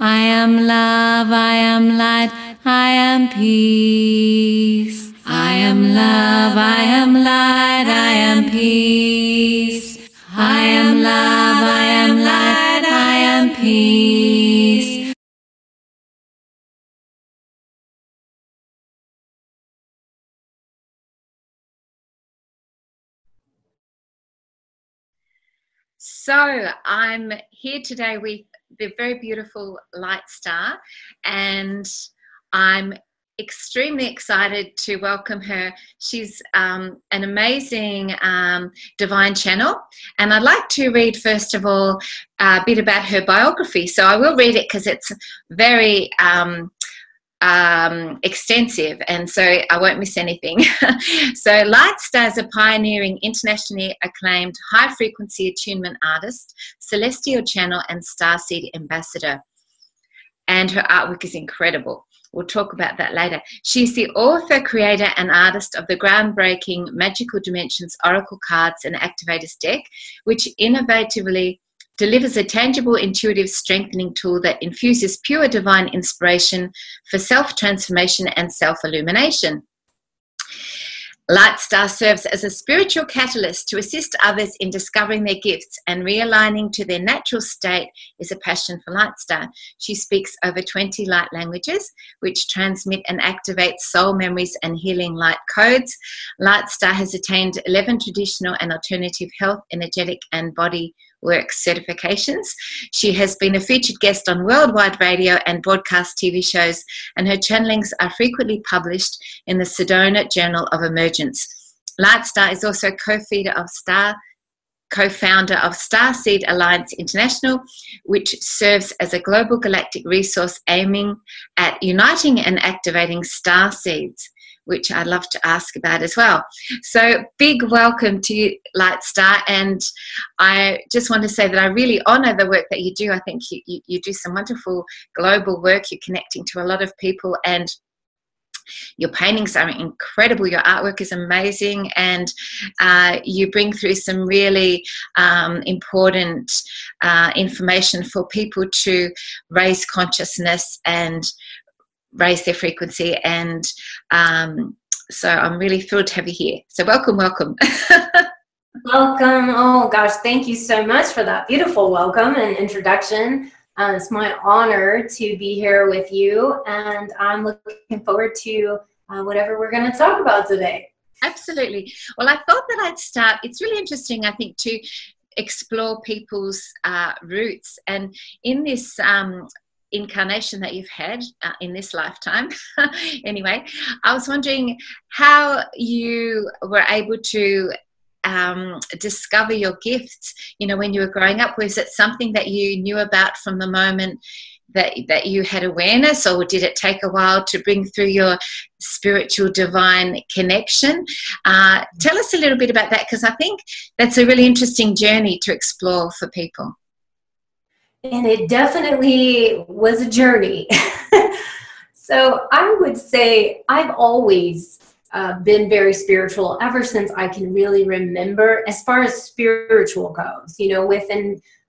I am love, I am light, I am peace. I am love, I am light, I am peace. I am love, I am light, I am peace. So I'm here today with the very beautiful Lightstar, and I'm extremely excited to welcome her. She's an amazing divine channel, and I'd like to read first of all a bit about her biography. So I will read it because it's very extensive, and so I won't miss anything. So Lightstar is a pioneering, internationally acclaimed high-frequency attunement artist, celestial channel, and Starseed ambassador. And her artwork is incredible. We'll talk about that later. She's the author, creator, and artist of the groundbreaking Magical Dimensions Oracle Cards and Activators deck, which innovatively delivers a tangible, intuitive, strengthening tool that infuses pure divine inspiration for self-transformation and self-illumination. Lightstar serves as a spiritual catalyst to assist others in discovering their gifts, and realigning to their natural state is a passion for Lightstar. She speaks over 20 light languages, which transmit and activate soul memories and healing light codes. Lightstar has attained 11 traditional and alternative health, energetic, and body work certifications. She has been a featured guest on worldwide radio and broadcast TV shows, and her channelings are frequently published in the Sedona Journal of Emergence. Lightstar is also co-founder of Starseed Alliance International, which serves as a global galactic resource aiming at uniting and activating star seeds, which I'd love to ask about as well. So big welcome to you, Lightstar, and I just want to say that I really honour the work that you do. I think you do some wonderful global work. You're connecting to a lot of people, and your paintings are incredible. Your artwork is amazing, and you bring through some really important information for people to raise consciousness and raise their frequency, and so I'm really thrilled to have you here. So welcome. Welcome. Oh gosh, thank you so much for that beautiful welcome and introduction. It's my honor to be here with you, and I'm looking forward to whatever we're going to talk about today. Absolutely. Well, I thought that I'd start. It's really interesting, I think, to explore people's roots, and in this incarnation that you've had in this lifetime anyway, I was wondering how you were able to discover your gifts, you know, when you were growing up. Was it something that you knew about from the moment that you had awareness, or did it take a while to bring through your spiritual divine connection? Tell us a little bit about that, because I think that's a really interesting journey to explore for people. And it definitely was a journey. So I would say I've always been very spiritual ever since I can really remember, as far as spiritual goes. You know,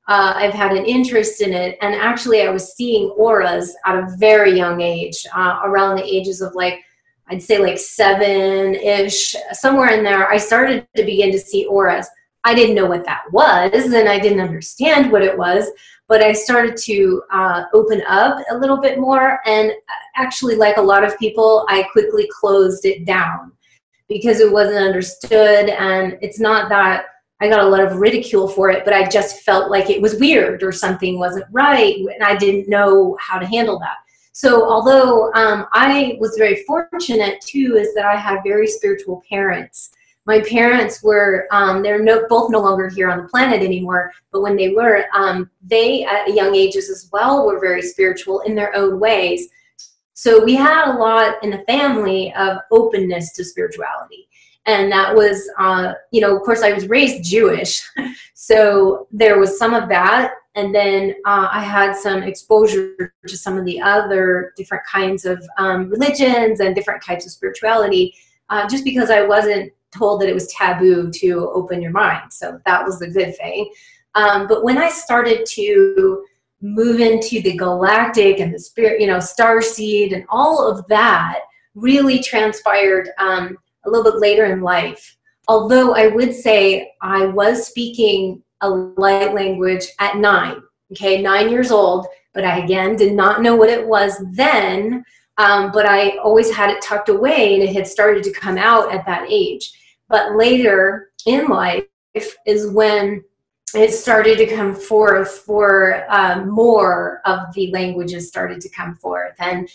I've had an interest in it, and actually I was seeing auras at a very young age, around the ages of I'd say 7-ish, somewhere in there. I started to begin to see auras. I didn't know what that was, and I didn't understand what it was, but I started to open up a little bit more, and actually, like a lot of people, I quickly closed it down because it wasn't understood. And it's not that I got a lot of ridicule for it, but I just felt like it was weird or something wasn't right, and I didn't know how to handle that. So although I was very fortunate too, is that I had very spiritual parents. My parents were, they're both no longer here on the planet anymore, but when they were, they at young ages as well were very spiritual in their own ways. So we had a lot in the family of openness to spirituality. And that was, you know, of course I was raised Jewish, so there was some of that. And then I had some exposure to some of the other different kinds of religions and different types of spirituality, just because I wasn't told that it was taboo to open your mind. So that was the good thing. But when I started to move into the galactic and the spirit, you know, Starseed and all of that really transpired a little bit later in life. Although I would say I was speaking a light language at 9, okay, 9 years old, but I, again, did not know what it was then, but I always had it tucked away, and it had started to come out at that age. But later in life is when it started to come forth, for more of the languages started to come forth. And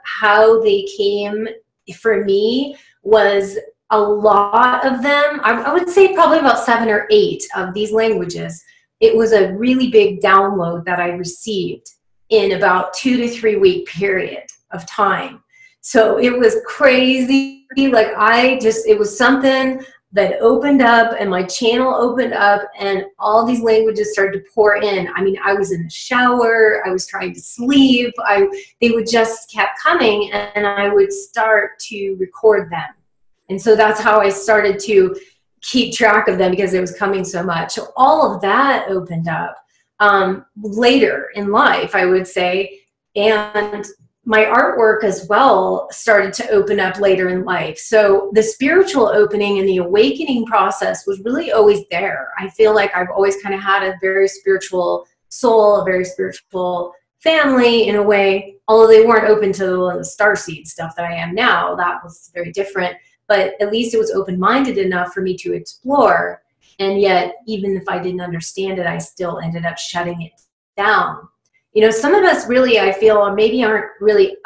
how they came for me was a lot of them. I would say probably about 7 or 8 of these languages. It was a really big download that I received in about 2 to 3 week period of time. So it was crazy. Like it was something that opened up, and my channel opened up, and all these languages started to pour in. I mean, I was in the shower, I was trying to sleep, they would just kept coming, and I would start to record them. And so that's how I started to keep track of them, because it was coming so much. So all of that opened up later in life, I would say. And my artwork as well started to open up later in life. So the spiritual opening and the awakening process was really always there. I feel like I've always kind of had a very spiritual soul, a very spiritual family in a way, although they weren't open to the Starseed stuff that I am now. That was very different. But at least it was open-minded enough for me to explore. And yet, even if I didn't understand it, I still ended up shutting it down. You know, some of us really, I feel, maybe aren't really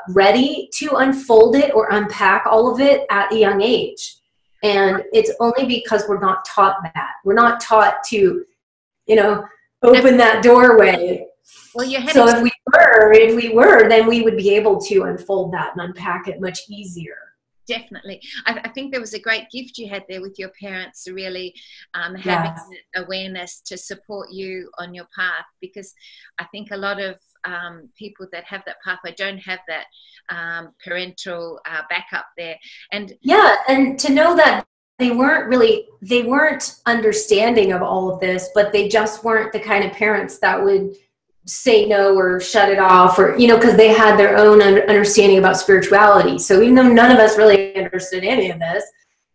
ready to unfold it or unpack all of it at a young age. And it's only because we're not taught that. We're not taught to, you know, open that doorway. Well, so if we were, then we would be able to unfold that and unpack it much easier. Definitely. I think there was a great gift you had there with your parents, really having Yes. awareness to support you on your path, because I think a lot of people that have that pathway don't have that parental backup there. And yeah, and to know that they weren't understanding of all of this, but they just weren't the kind of parents that would say no or shut it off, or, you know, because they had their own understanding about spirituality. So even though none of us really understood any of this,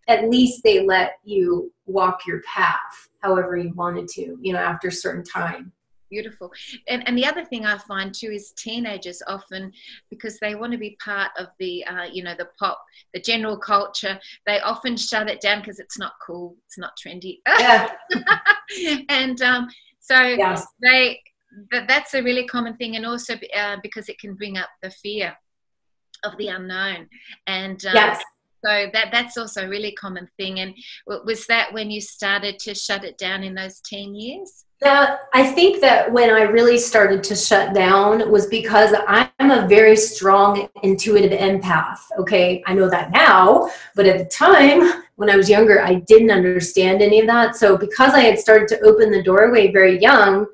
at least they let you walk your path however you wanted to, you know, after a certain time. Beautiful. And the other thing I find too is teenagers often, because they want to be part of the, you know, the general culture, they often shut it down because it's not cool, it's not trendy. Yeah. And so yes. That's a really common thing, and also because it can bring up the fear of the unknown. And yes. So that's also a really common thing. And was that when you started to shut it down in those teen years? I think that when I really started to shut down was because I'm a very strong intuitive empath. Okay, I know that now, but at the time when I was younger, I didn't understand any of that. So because I had started to open the doorway very young,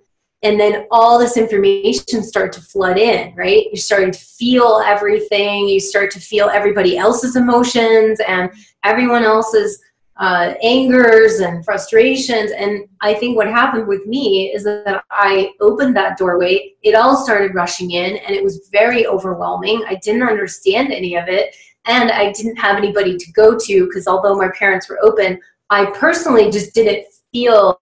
and then all this information started to flood in, right? You're starting to feel everything. You start to feel everybody else's emotions and everyone else's angers and frustrations. And I think what happened with me is that I opened that doorway. It all started rushing in, and it was very overwhelming. I didn't understand any of it, and I didn't have anybody to go to, because although my parents were open, I personally just didn't feel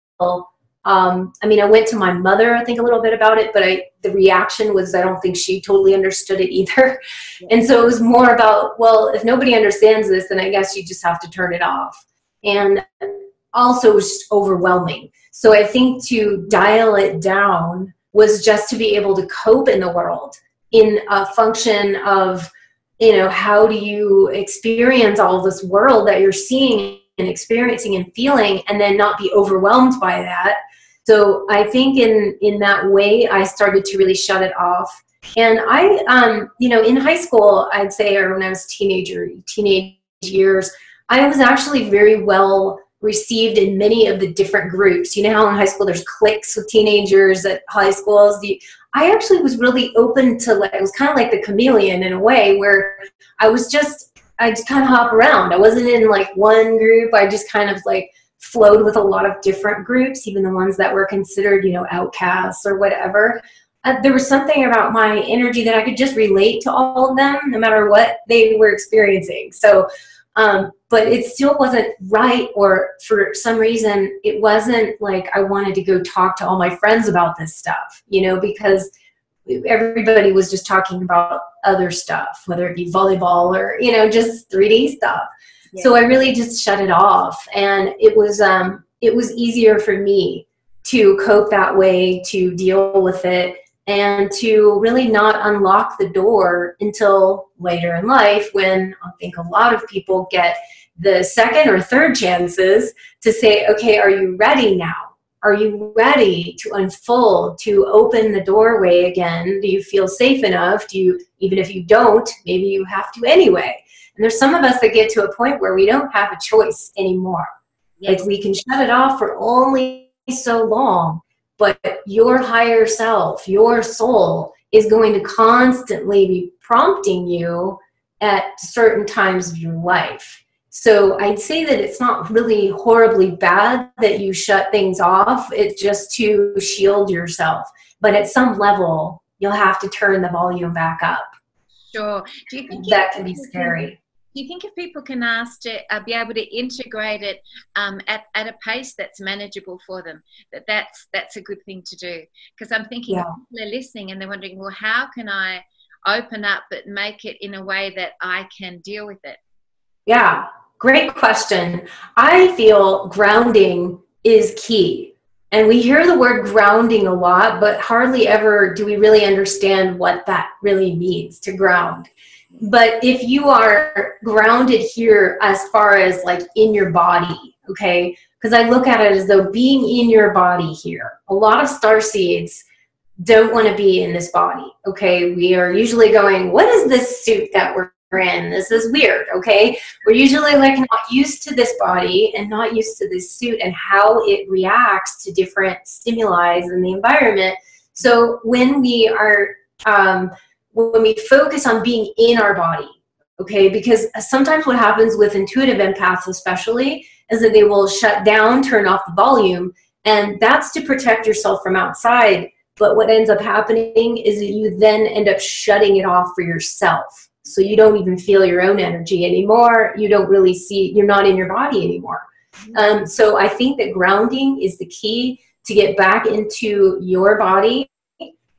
I mean, I went to my mother, I think, a little bit about it, but the reaction was, I don't think she totally understood it either. Yeah. And so it was more about, well, if nobody understands this, then I guess you just have to turn it off. And also it was just overwhelming. So I think to dial it down was just to be able to cope in the world in a function of, you know, how do you experience all this world that you're seeing and experiencing and feeling, and then not be overwhelmed by that. So I think in that way, I started to really shut it off. And I, you know, in high school, I'd say, or when I was teenage years, I was actually very well received in many of the different groups. You know how in high school there's cliques with teenagers at high schools? I actually was really open to, like, it was kind of like the chameleon in a way, where I just kind of hop around. I wasn't in like one group. I just kind of like flowed with a lot of different groups, even the ones that were considered, you know, outcasts or whatever. There was something about my energy that I could just relate to all of them, no matter what they were experiencing. So, but it still wasn't right, or for some reason, it wasn't like I wanted to go talk to all my friends about this stuff, you know, because everybody was just talking about other stuff, whether it be volleyball or, you know, just 3D stuff. Yeah. So I really just shut it off, and it was easier for me to cope that way, to deal with it, and to really not unlock the door until later in life, when I think a lot of people get the second or third chances to say, okay, are you ready now? Are you ready to unfold, to open the doorway again? Do you feel safe enough? Do you, even if you don't, maybe you have to anyway. And there's some of us that get to a point where we don't have a choice anymore. Yes. Like we can shut it off for only so long, but your higher self, your soul, is going to constantly be prompting you at certain times of your life. So I'd say that it's not really horribly bad that you shut things off. It's just to shield yourself. But at some level, you'll have to turn the volume back up. Sure. Do you think that can be scary? Do you think if people can ask to be able to integrate it at a pace that's manageable for them, that's a good thing to do? Because I'm thinking people are listening and they're wondering, well, how can I open up but make it in a way that I can deal with it? Yeah, great question. I feel grounding is key. And we hear the word grounding a lot, but hardly ever do we really understand what that really means, to ground. But if you are grounded here as far as like in your body, okay, because I look at it as though being in your body here. A lot of starseeds don't want to be in this body, okay? We are usually going, what is this suit that we're in? This is weird, okay? We're usually like not used to this body and not used to this suit and how it reacts to different stimuli in the environment. So when we are when we focus on being in our body, okay, because sometimes what happens with intuitive empaths especially is that they will shut down, turn off the volume, and that's to protect yourself from outside. But what ends up happening is that you then end up shutting it off for yourself. So you don't even feel your own energy anymore. You don't really see, you're not in your body anymore. So I think that grounding is the key to get back into your body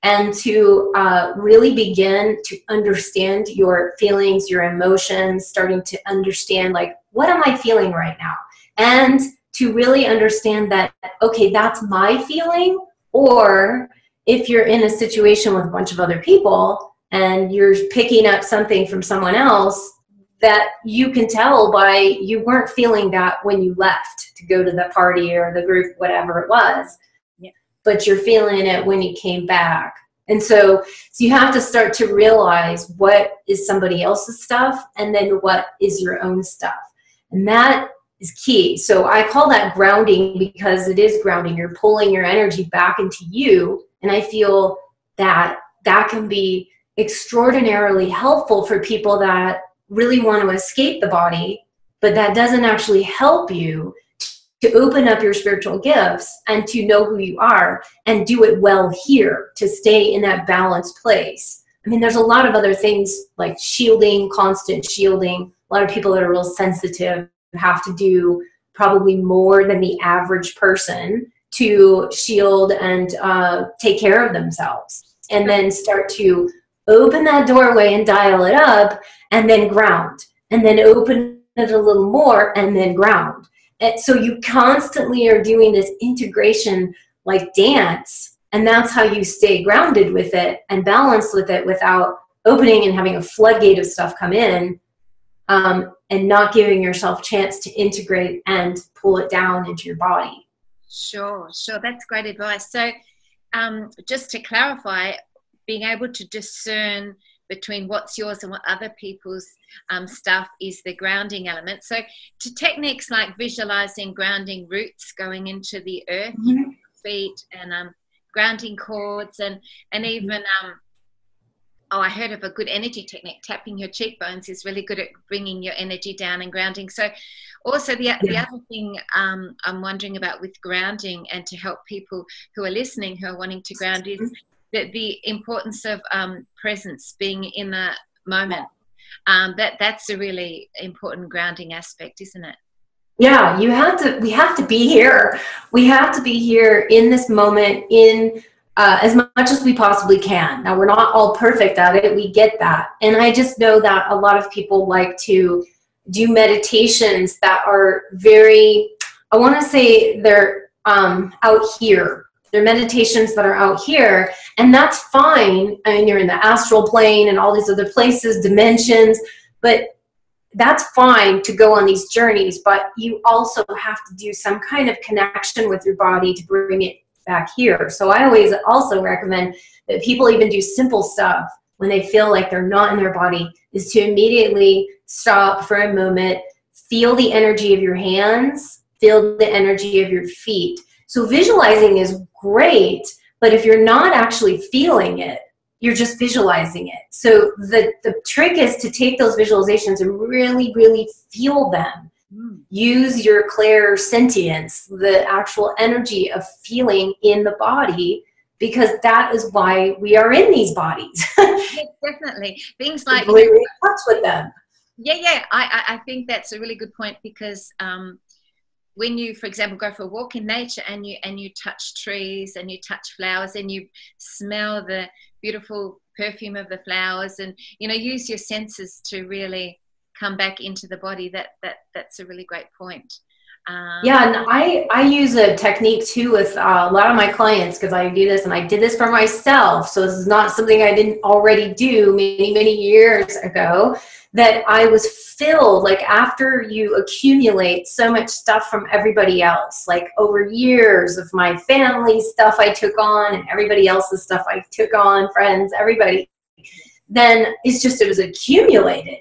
and to really begin to understand your feelings, your emotions, starting to understand, like, what am I feeling right now? And to really understand that, okay, that's my feeling. Or if you're in a situation with a bunch of other people and you're picking up something from someone else, that you can tell by you weren't feeling that when you left to go to the party or the group, whatever it was. But you're feeling it when you came back. And so you have to start to realize what is somebody else's stuff and then what is your own stuff. And that is key. So I call that grounding because it is grounding. You're pulling your energy back into you. And I feel that that can be extraordinarily helpful for people that really want to escape the body, but that doesn't actually help you to open up your spiritual gifts and to know who you are and do it well here, to stay in that balanced place. I mean, there's a lot of other things like shielding, constant shielding. A lot of people that are real sensitive have to do probably more than the average person to shield and take care of themselves, and then start to open that doorway and dial it up, and then ground, and then open it a little more and then ground. And so you constantly are doing this integration like dance, and that's how you stay grounded with it and balanced with it without opening and having a floodgate of stuff come in, and not giving yourself chance to integrate and pull it down into your body. Sure. That's great advice. So just to clarify, being able to discern between what's yours and what other people's stuff is the grounding element. So to techniques like visualizing grounding roots going into the earth, feet, and grounding cords, and even Oh, I heard of a good energy technique. Tapping your cheekbones is really good at bringing your energy down and grounding. So also the other thing I'm wondering about with grounding, and to help people who are listening who are wanting to ground, is that the importance of presence, being in the moment. That's a really important grounding aspect, isn't it? Yeah, we have to be here. We have to be here in this moment, in as much as we possibly can. Now, we're not all perfect at it. We get that. And I just know that a lot of people like to do meditations that are very, I want to say they're out here. They're meditations that are out here, and that's fine. I mean, you're in the astral plane and all these other places, dimensions, but that's fine to go on these journeys, but you also have to do some kind of connection with your body to bring it back here. So I always also recommend that people even do simple stuff when they feel like they're not in their body, is to immediately stop for a moment, feel the energy of your hands, feel the energy of your feet. So visualizing is great, but if you're not actually feeling it, you're just visualizing it. So the trick is to take those visualizations and really, really feel them. Use your clairsentience, the actual energy of feeling in the body, because that is why we are in these bodies. Yes, definitely. Things like really in touch with them. Yeah. I think that's a really good point, because when you, for example, go for a walk in nature and you touch trees and you touch flowers and you smell the beautiful perfume of the flowers, and use your senses to really come back into the body, that's a really great point. Yeah, and I use a technique too with a lot of my clients, because I do this, and I did this for myself, so this is not something I didn't already do many years ago, that I was filled, like after you accumulate so much stuff from everybody else, like over years of my family stuff I took on and everybody else's stuff I took on, friends, everybody, then it was accumulated,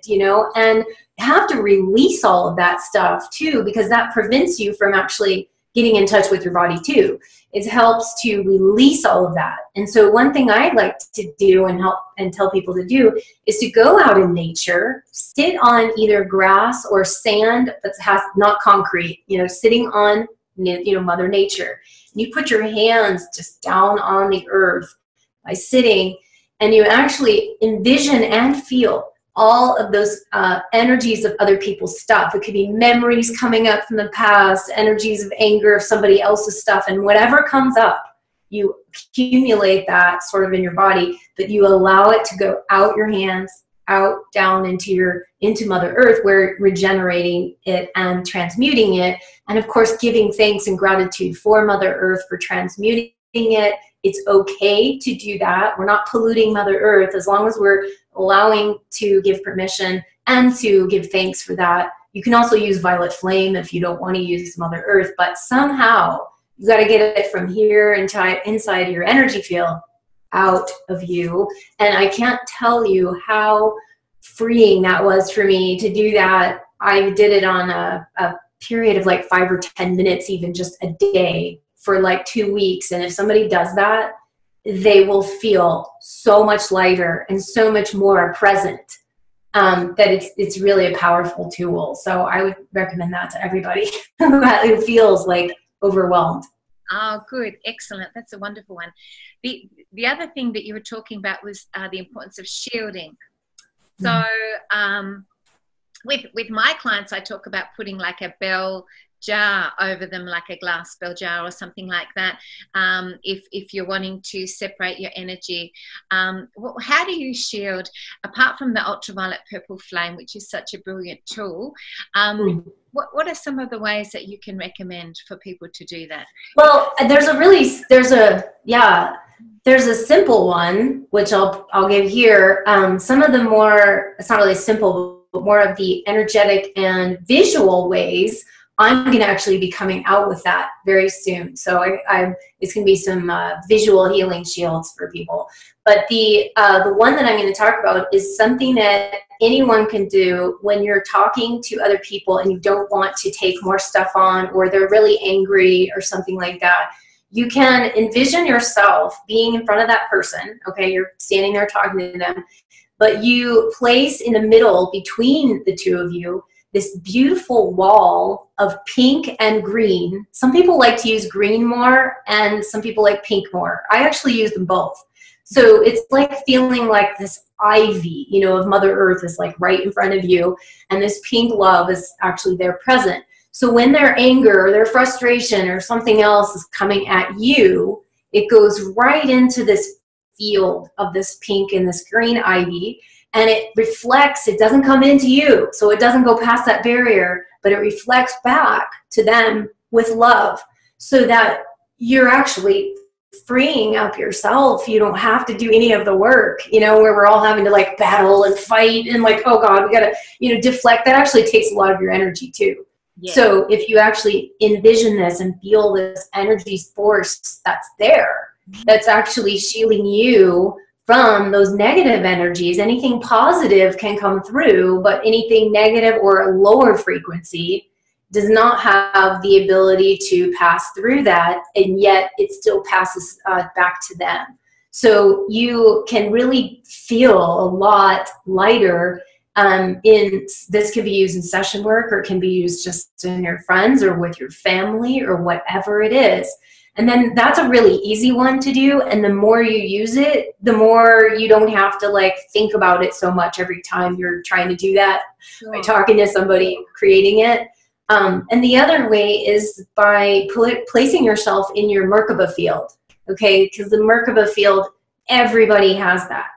and have to release all of that stuff too, because that prevents you from actually getting in touch with your body too. It helps to release all of that. And so one thing I like to do and help and tell people to do is to go out in nature, sit on either grass or sand that has not concrete, sitting on, Mother Nature. And you put your hands just down on the earth by sitting, and you actually envision and feel all of those energies of other people's stuff. It could be memories coming up from the past, energies of anger of somebody else's stuff, and whatever comes up, you accumulate that sort of in your body, but you allow it to go out your hands, out, down into Mother Earth, where regenerating it and transmuting it, and of course giving thanks and gratitude for Mother Earth for transmuting it. It's okay to do that. We're not polluting Mother Earth, as long as we're allowing to give permission and to give thanks for that. You can also use violet flame if you don't want to use Mother Earth, but somehow you got to get it from here inside your energy field out of you. And I can't tell you how freeing that was for me to do that. I did it on a period of like 5 or 10 minutes, even just a day, for like 2 weeks. And if somebody does that, they will feel so much lighter and so much more present, that it's really a powerful tool. So I would recommend that to everybody who feels like overwhelmed. Oh, good. Excellent. That's a wonderful one. The other thing that you were talking about was the importance of shielding. So with my clients, I talk about putting like a bell jar over them, like a glass bell jar or something like that, if you're wanting to separate your energy. How do you shield, apart from the ultraviolet purple flame, which is such a brilliant tool? What are some of the ways that you can recommend for people to do that? Well, there's a simple one, which I'll give here. Some of the more, it's not really simple, but more of the energetic and visual ways, I'm going to actually be coming out with that very soon. So it's going to be some visual healing shields for people. But the one that I'm going to talk about is something that anyone can do when you're talking to other people and you don't want to take more stuff on, or they're really angry or something like that. you can envision yourself being in front of that person. Okay, you're standing there talking to them, but you place in the middle between the two of you this beautiful wall of pink and green. Some people like to use green more, and some people like pink more. I actually use them both. So it's like feeling like this ivy, you know, of Mother Earth is like right in front of you, and this pink love is actually there present. So when their anger or their frustration or something else is coming at you, it goes right into this field of this pink and this green ivy, and it reflects. It doesn't come into you, so it doesn't go past that barrier, but it reflects back to them with love, so that you're actually freeing up yourself. You don't have to do any of the work, you know, where we're all having to like battle and fight and like, oh God, we gotta, you know, deflect. That actually takes a lot of your energy too. Yeah. So if you actually envision this and feel this energy force that's there, that's actually shielding you from those negative energies. Anything positive can come through, but anything negative or a lower frequency does not have the ability to pass through that, and yet it still passes back to them. So you can really feel a lot lighter. This can be used in session work, or it can be used just in your friends or with your family or whatever it is. And then that's a really easy one to do. And the more you use it, the more you don't have to like think about it so much every time you're trying to do that. Sure. By talking to somebody, creating it. And the other way is by placing yourself in your Merkaba field, okay? Because the Merkaba field, everybody has that.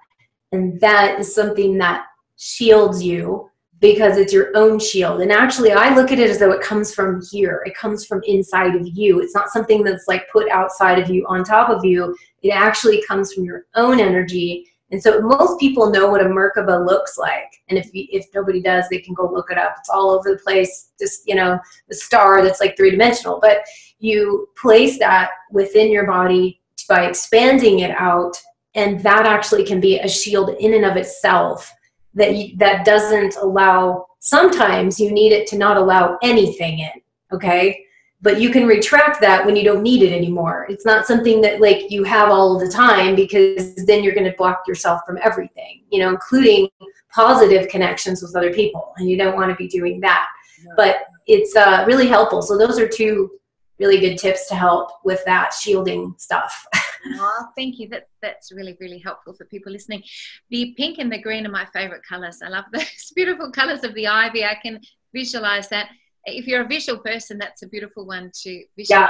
And that is something that shields you, because it's your own shield. And actually, I look at it as though it comes from here. It comes from inside of you. It's not something that's like put outside of you, on top of you. It actually comes from your own energy. And so most people know what a Merkaba looks like. And if nobody does, they can go look it up. It's all over the place. Just, you know, the star that's like three-dimensional. But you place that within your body by expanding it out, and that actually can be a shield in and of itself that doesn't allow, sometimes you need it to not allow anything in, okay? But you can retract that when you don't need it anymore. It's not something that like you have all the time, because then you're going to block yourself from everything, you know, including positive connections with other people, and you don't want to be doing that. No. But it's really helpful. So those are two really good tips to help with that shielding stuff. Oh, thank you. That's really, really helpful for people listening. The pink and the green are my favorite colors. I love those beautiful colors of the ivy. I can visualize that. If you're a visual person, that's a beautiful one to visualize. Yeah.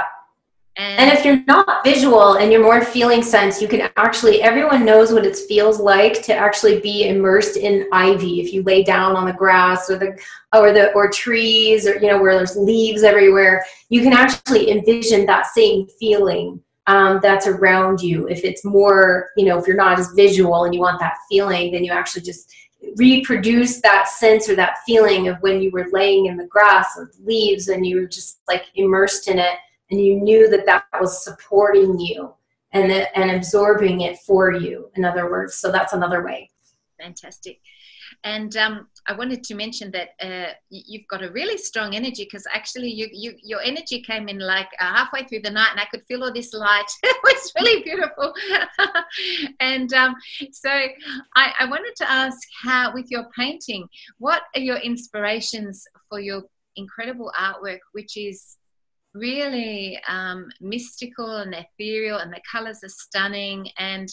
And if you're not visual and you're more feeling sense, you can actually, everyone knows what it feels like to actually be immersed in ivy. If you lay down on the grass or trees, or, you know, where there's leaves everywhere, you can actually envision that same feeling that's around you. If it's more, you know, if you're not as visual and you want that feeling, then you actually just reproduce that sense or that feeling of when you were laying in the grass or leaves and you were just like immersed in it, and you knew that that was supporting you and absorbing it for you, in other words. So that's another way. Fantastic. And I wanted to mention that you've got a really strong energy, because actually your energy came in like halfway through the night, and I could feel all this light. It was really beautiful. And so I wanted to ask, how, with your painting, what are your inspirations for your incredible artwork, which is really mystical and ethereal, and the colors are stunning, and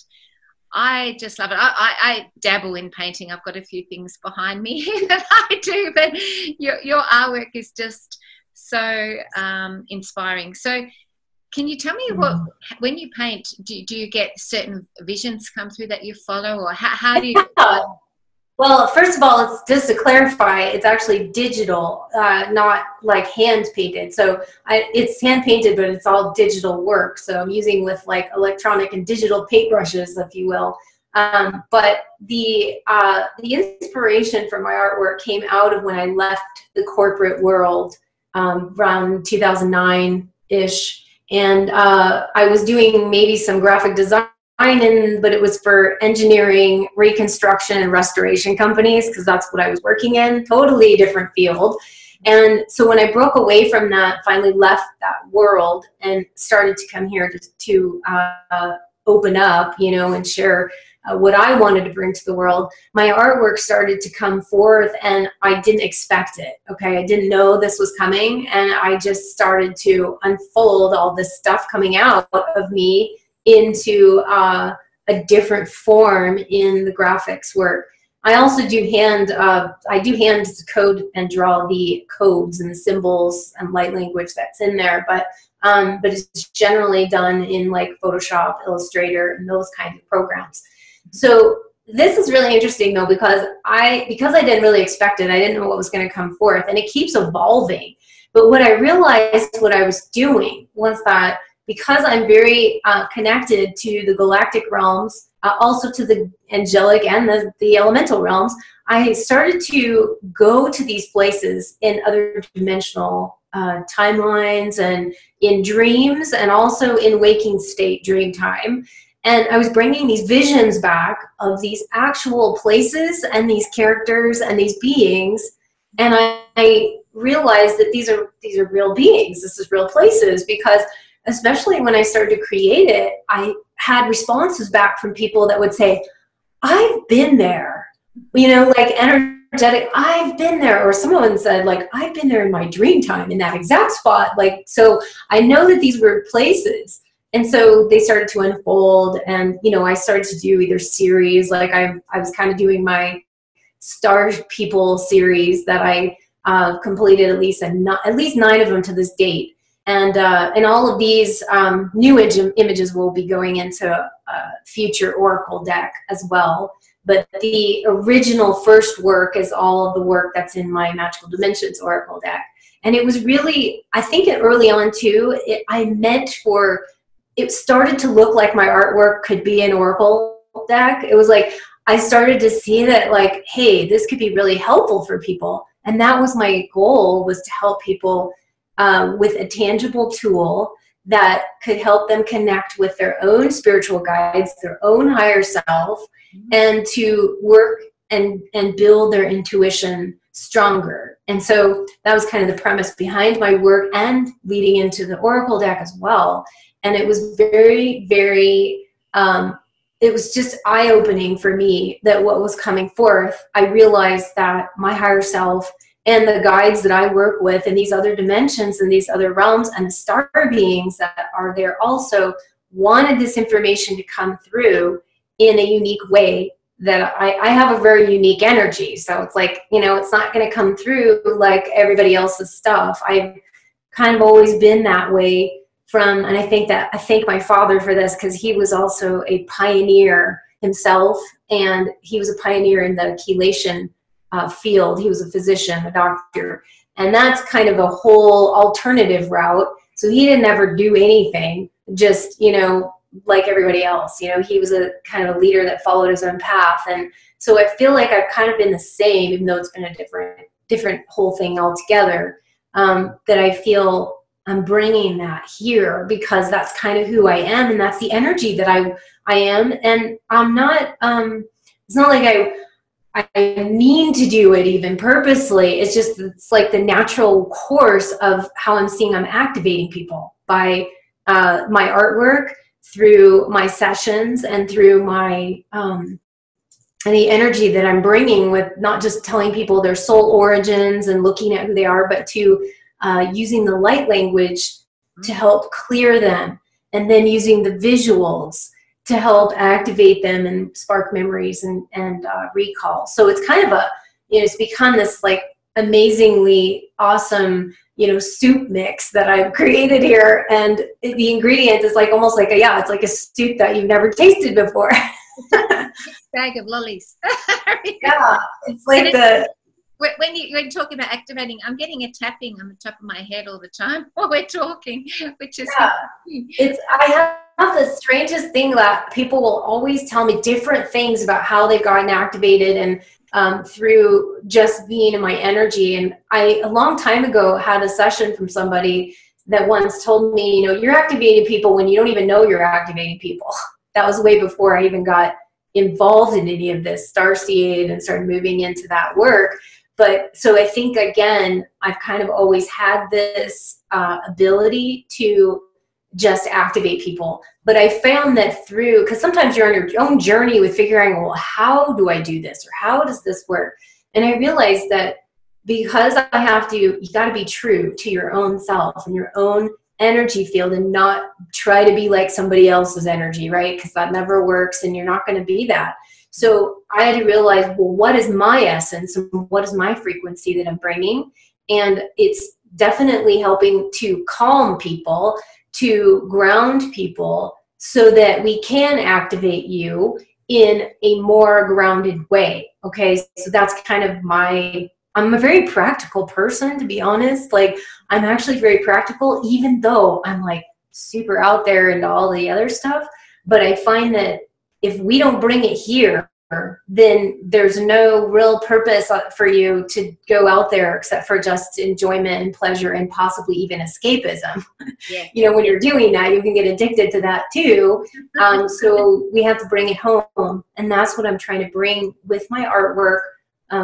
I just love it. I dabble in painting. I've got a few things behind me that I do, but your artwork is just so inspiring. So can you tell me when you paint, do you get certain visions come through that you follow, or how do you? Well, first of all, it's just to clarify, it's actually digital, not like hand painted. So it's hand painted, but it's all digital work. So I'm using with like electronic and digital paintbrushes, if you will. But the inspiration for my artwork came out of when I left the corporate world around 2009-ish. And I was doing maybe some graphic design, but it was for engineering, reconstruction, and restoration companies, because that's what I was working in. Totally different field. And so when I broke away from that, finally left that world and started to come here to open up, you know, and share what I wanted to bring to the world, my artwork started to come forth, and I didn't expect it. Okay, I didn't know this was coming, and I just started to unfold all this stuff coming out of me into a different form in the graphics work. I also do hand code and draw the codes and the symbols and light language that's in there, but it's generally done in like Photoshop, Illustrator, and those kinds of programs. So this is really interesting though, because I didn't really expect it. I didn't know what was going to come forth, and it keeps evolving. But what I realized what I was doing was that because I'm very connected to the galactic realms, also to the angelic and the elemental realms, I started to go to these places in other dimensional timelines and in dreams, and also in waking state dream time. And I was bringing these visions back of these actual places and these characters and these beings. And I realized that these are real beings. This is real places, because especially when I started to create it, I had responses back from people that would say, I've been there, you know, like energetic, I've been there. Or someone said, like, I've been there in my dream time in that exact spot. Like, so I know that these were places. And so they started to unfold, and, you know, I started to do either series, like I was kind of doing my Star People series that I completed at least 9 of them to this date. And all of these new images will be going into a future Oracle deck as well. But the original first work is all of the work that's in my Magical Dimensions Oracle deck. And it was really, I think early on too, it started to look like my artwork could be an Oracle deck. It was like, I started to see that, like, hey, this could be really helpful for people. And that was my goal, was to help people with a tangible tool that could help them connect with their own spiritual guides, their own higher self, and to work and build their intuition stronger. And so that was kind of the premise behind my work, and leading into the Oracle deck as well. And it was very, very, it was just eye-opening for me that what was coming forth, I realized that my higher self and the guides that I work with in these other dimensions and these other realms, and the star beings that are there also, wanted this information to come through in a unique way. That I have a very unique energy. So it's like, you know, it's not going to come through like everybody else's stuff. I've kind of always been that way. And I thank my father for this, because he was also a pioneer himself, and he was a pioneer in the chelation field. He was a physician, a doctor, and that's kind of a whole alternative route. So he didn't ever do anything, just, you know, like everybody else. You know, he was a kind of a leader that followed his own path. And so I feel like I've kind of been the same, even though it's been a different whole thing altogether, that I feel I'm bringing that here, because that's kind of who I am, and that's the energy that I am. And I'm not, it's not like I mean to do it even purposely. It's just, it's like the natural course of how I'm seeing I'm activating people by my artwork, through my sessions, and through my and the energy that I'm bringing, with not just telling people their soul origins and looking at who they are, but to using the light language to help clear them, and then using the visuals to help activate them and spark memories and recall. So it's kind of it's become this like amazingly awesome, you know, soup mix that I've created here. And the ingredients is like almost like it's like a soup that you've never tasted before. Bag of lollies. Yeah, it's like when you're talking about activating, I'm getting a tapping on the top of my head all the time while we're talking, which is I have the strangest thing that people will always tell me different things about how they've gotten activated, and through just being in my energy. And I, a long time ago, had a session from somebody that once told me, you know, you're activating people when you don't even know you're activating people. That was way before I even got involved in any of this Starseed and started moving into that work. But so I think, again, I've kind of always had this ability to just activate people. But I found that through, because sometimes you're on your own journey with figuring, well, how do I do this? Or how does this work? And I realized that because I have to, you got to be true to your own self and your own energy field and not try to be like somebody else's energy, right? Because that never works and you're not going to be that. So I had to realize, well, what is my essence and what is my frequency that I'm bringing? And it's definitely helping to calm people, to ground people, so that we can activate you in a more grounded way. Okay, so that's kind of I'm a very practical person, to be honest. Like, I'm actually very practical, even though I'm like super out there into all the other stuff. But I find that if we don't bring it here, then there's no real purpose for you to go out there except for just enjoyment and pleasure and possibly even escapism. Yeah. You know, when you're doing that, you can get addicted to that too. So we have to bring it home. And that's what I'm trying to bring with my artwork,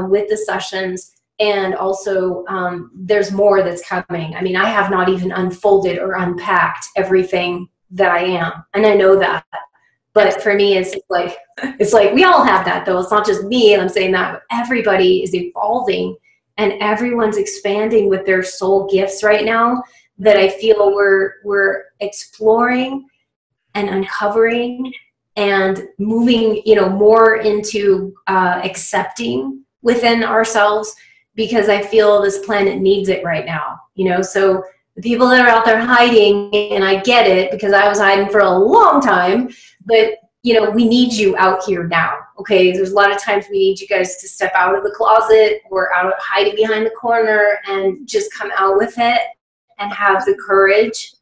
with the sessions. And also, there's more that's coming. I mean, I have not even unfolded or unpacked everything that I am. And I know that. But for me, it's like we all have that, though. It's not just me, and I'm saying that, but everybody is evolving and everyone's expanding with their soul gifts right now, that I feel we're exploring and uncovering and moving, you know, more into accepting within ourselves, because I feel this planet needs it right now, you know. So the people that are out there hiding, and I get it because I was hiding for a long time, but you know, we need you out here now. Okay, there's a lot of times we need you guys to step out of the closet or out, hide it behind the corner, and just come out with it and have the courage.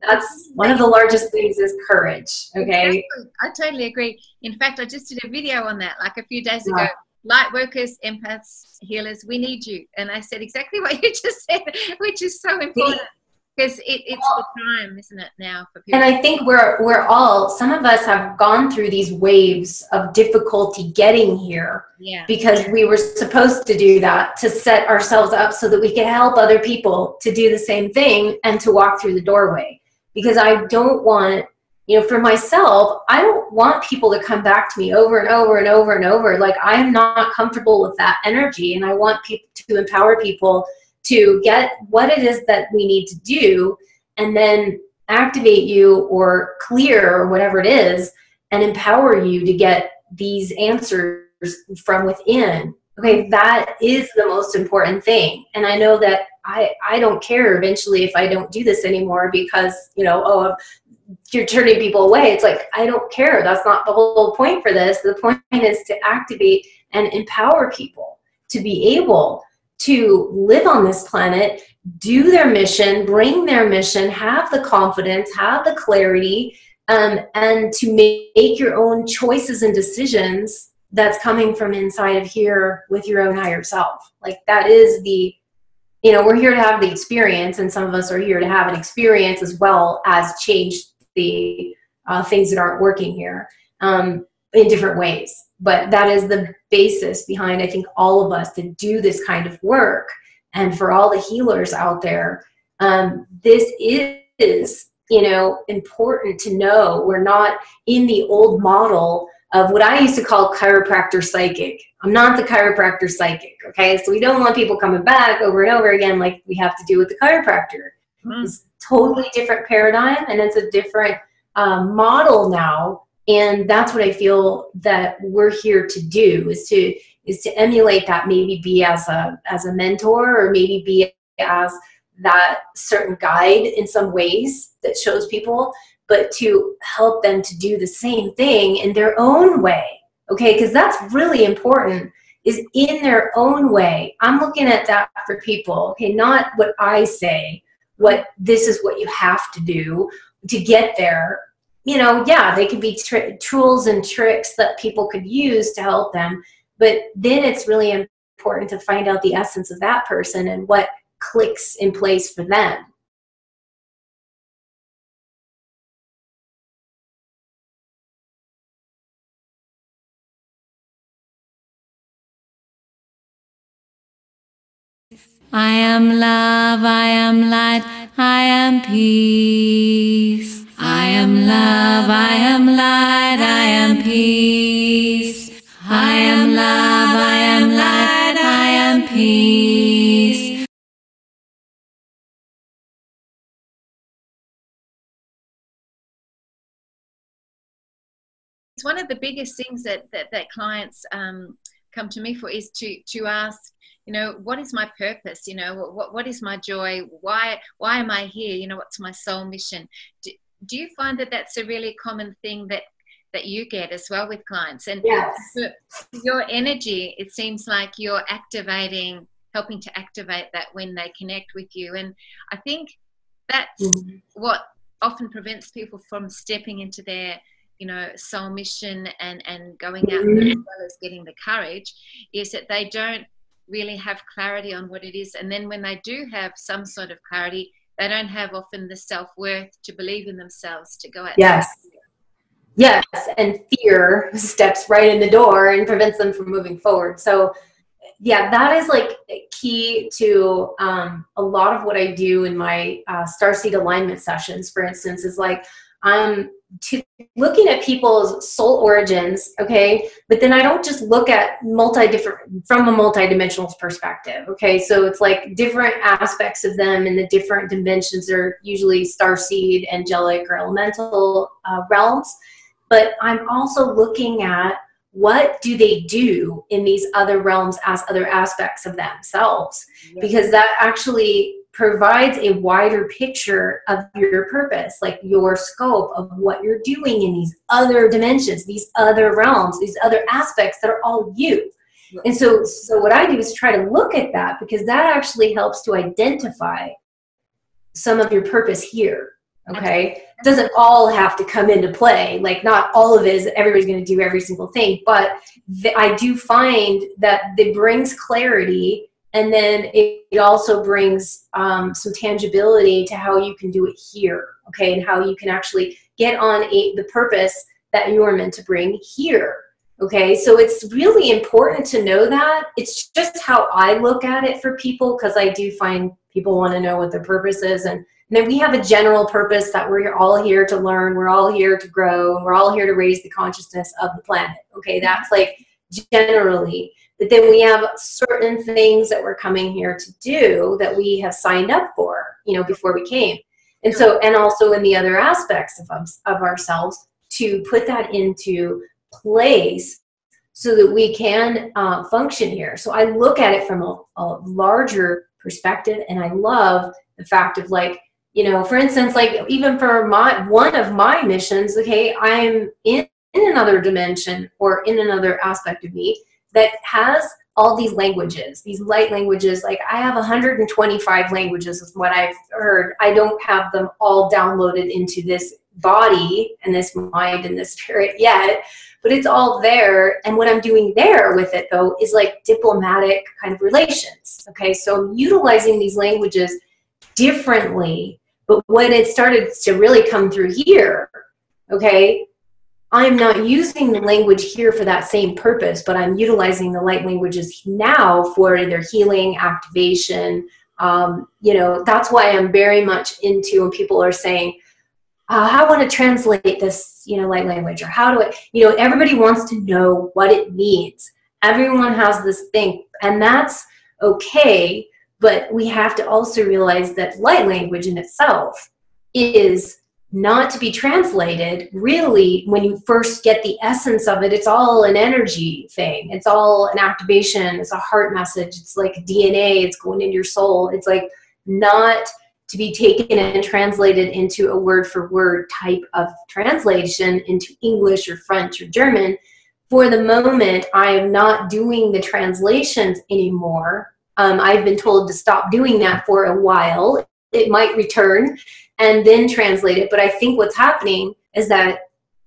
That's one of the largest things, is courage. Okay, Exactly. I totally agree. In fact, I just did a video on that like a few days ago. Lightworkers, empaths, healers, we need you. And I said exactly what you just said, which is so important. Because it's the time, isn't it, now for people? And I think we're all, some of us have gone through these waves of difficulty getting here, because we were supposed to do that to set ourselves up so that we could help other people to do the same thing and to walk through the doorway. Because I don't want, you know, for myself, I don't want people to come back to me over and over and over and over. Like, I'm not comfortable with that energy, and I want people to empower people to get what it is that we need to do, and then activate you or clear or whatever it is, and empower you to get these answers from within. Okay, that is the most important thing. And I know that I don't care eventually if I don't do this anymore, because, you know, oh, you're turning people away. It's like, I don't care. That's not the whole point for this. The point is to activate and empower people to be able to live on this planet, do their mission, bring their mission, have the confidence, have the clarity, and to make your own choices and decisions that's coming from inside of here with your own higher self. Like, that is the, you know, we're here to have the experience, and some of us are here to have an experience as well as change the things that aren't working here in different ways. But that is the basis behind, I think, all of us to do this kind of work. And for all the healers out there, this is, you know, important to know. We're not in the old model of what I used to call chiropractor psychic. I'm not the chiropractor psychic, okay? So we don't want people coming back over and over again like we have to do with the chiropractor. It's a totally different paradigm, and it's a different model now. And that's what I feel that we're here to do, is to emulate that, maybe be as a mentor, or maybe be as that certain guide in some ways that shows people, but to help them to do the same thing in their own way. Okay, because that's really important, is in their own way. I'm looking at that for people, okay, not what I say, what this is what you have to do to get there. You know, yeah, they could be tools and tricks that people could use to help them, but then it's really important to find out the essence of that person and what clicks in place for them. I am love, I am light, I am peace. I am love, I am light, I am peace. I am love, I am light, I am peace. It's one of the biggest things that clients come to me for, is to ask, you know, what is my purpose? You know, what is my joy? Why am I here? You know, what's my soul mission? Do you find that that's a really common thing that you get as well with clients? And Yes. your energy, it seems like you're helping to activate that when they connect with you. And I think that's what often prevents people from stepping into their, you know, soul mission and going out there, as well as getting the courage, is that they don't really have clarity on what it is. And then when they do have some sort of clarity, they don't have often the self-worth to believe in themselves to go out there. Yes, and fear steps right in the door and prevents them from moving forward. So yeah, that is like key to a lot of what I do in my Starseed alignment sessions, for instance, is like looking at people's soul origins, okay? But then I don't just look at from a multidimensional perspective, okay? So it's like different aspects of them in the different dimensions are usually starseed, angelic, or elemental realms. But I'm also looking at what do they do in these other realms as other aspects of themselves, because that actually provides a wider picture of your purpose, like your scope of what you're doing in these other dimensions, these other realms, these other aspects that are all you. And so what I do is try to look at that, because that actually helps to identify some of your purpose here. Okay, it doesn't all have to come into play. Like, not all of it is everybody's going to do every single thing, but I do find that it brings clarity, and then it also brings some tangibility to how you can do it here. Okay, and how you can actually get on the purpose that you are meant to bring here. Okay, so it's really important to know that. It's just how I look at it for people, because I do find people want to know what their purpose is. And then we have a general purpose that we're all here to learn, we're all here to grow, and we're all here to raise the consciousness of the planet. Okay, that's like generally. But then we have certain things that we're coming here to do that we have signed up for, you know, before we came. And so, and also in the other aspects of ourselves, to put that into place so that we can function here. So I look at it from a larger perspective, and I love the fact of, like, you know, for instance, like even for one of my missions, okay, I'm in another dimension or in another aspect of me that has all these languages, these light languages. Like, I have 125 languages is what I've heard. I don't have them all downloaded into this body and this mind and this spirit yet, but it's all there. And what I'm doing there with it, though, is like diplomatic kind of relations. Okay, so I'm utilizing these languages differently. But when it started to really come through here, okay, I'm not using the language here for that same purpose, but I'm utilizing the light languages now for their healing, activation. You know, that's why I'm very much into when people are saying, I want to translate this, you know, light language, or how do I, you know, everybody wants to know what it means. Everyone has this thing, and that's okay. But we have to also realize that light language in itself is not to be translated. Really, when you first get the essence of it, it's all an energy thing. It's all an activation. It's a heart message. It's like DNA. It's going into your soul. It's like not to be taken and translated into a word for word type of translation into English or French or German. For the moment, I am not doing the translations anymore. I've been told to stop doing that for a while. It might return and then translate it. But I think what's happening is that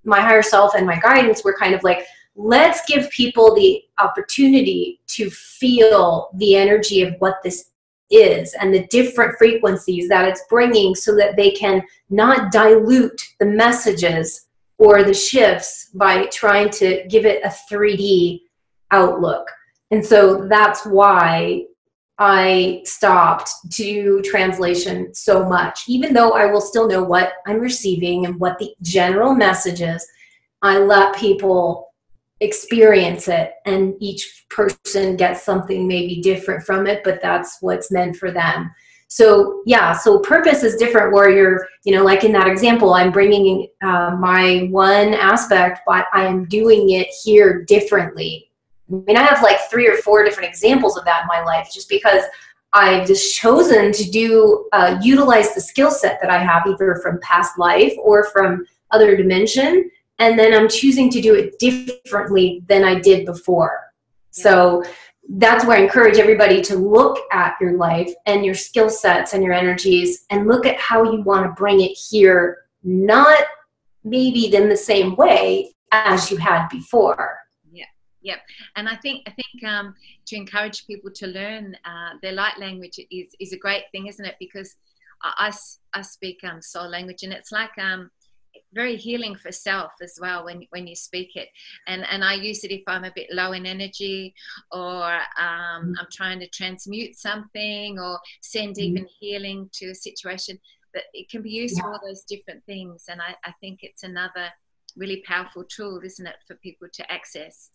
my higher self and my guidance were kind of like, let's give people the opportunity to feel the energy of what this is and the different frequencies that it's bringing, so that they can not dilute the messages or the shifts by trying to give it a 3D outlook. And so that's why I stopped to do translation so much. Even though I will still know what I'm receiving and what the general message is, I let people experience it, and each person gets something maybe different from it, but that's what's meant for them. So yeah, so purpose is different where you're, you know, like in that example, I'm bringing my one aspect, but I'm doing it here differently. I mean, I have like 3 or 4 different examples of that in my life, just because I've just chosen to do, utilize the skill set that I have either from past life or from other dimension. And then I'm choosing to do it differently than I did before. Yeah. So that's where I encourage everybody to look at your life and your skill sets and your energies and look at how you want to bring it here, not maybe in the same way as you had before. Yeah, and I think to encourage people to learn their light language is a great thing, isn't it? Because I speak soul language, and it's like very healing for self as well when you speak it. And I use it if I'm a bit low in energy, or I'm trying to transmute something or send even healing to a situation. But it can be used for all those different things, and I think it's another really powerful tool, isn't it, for people to access.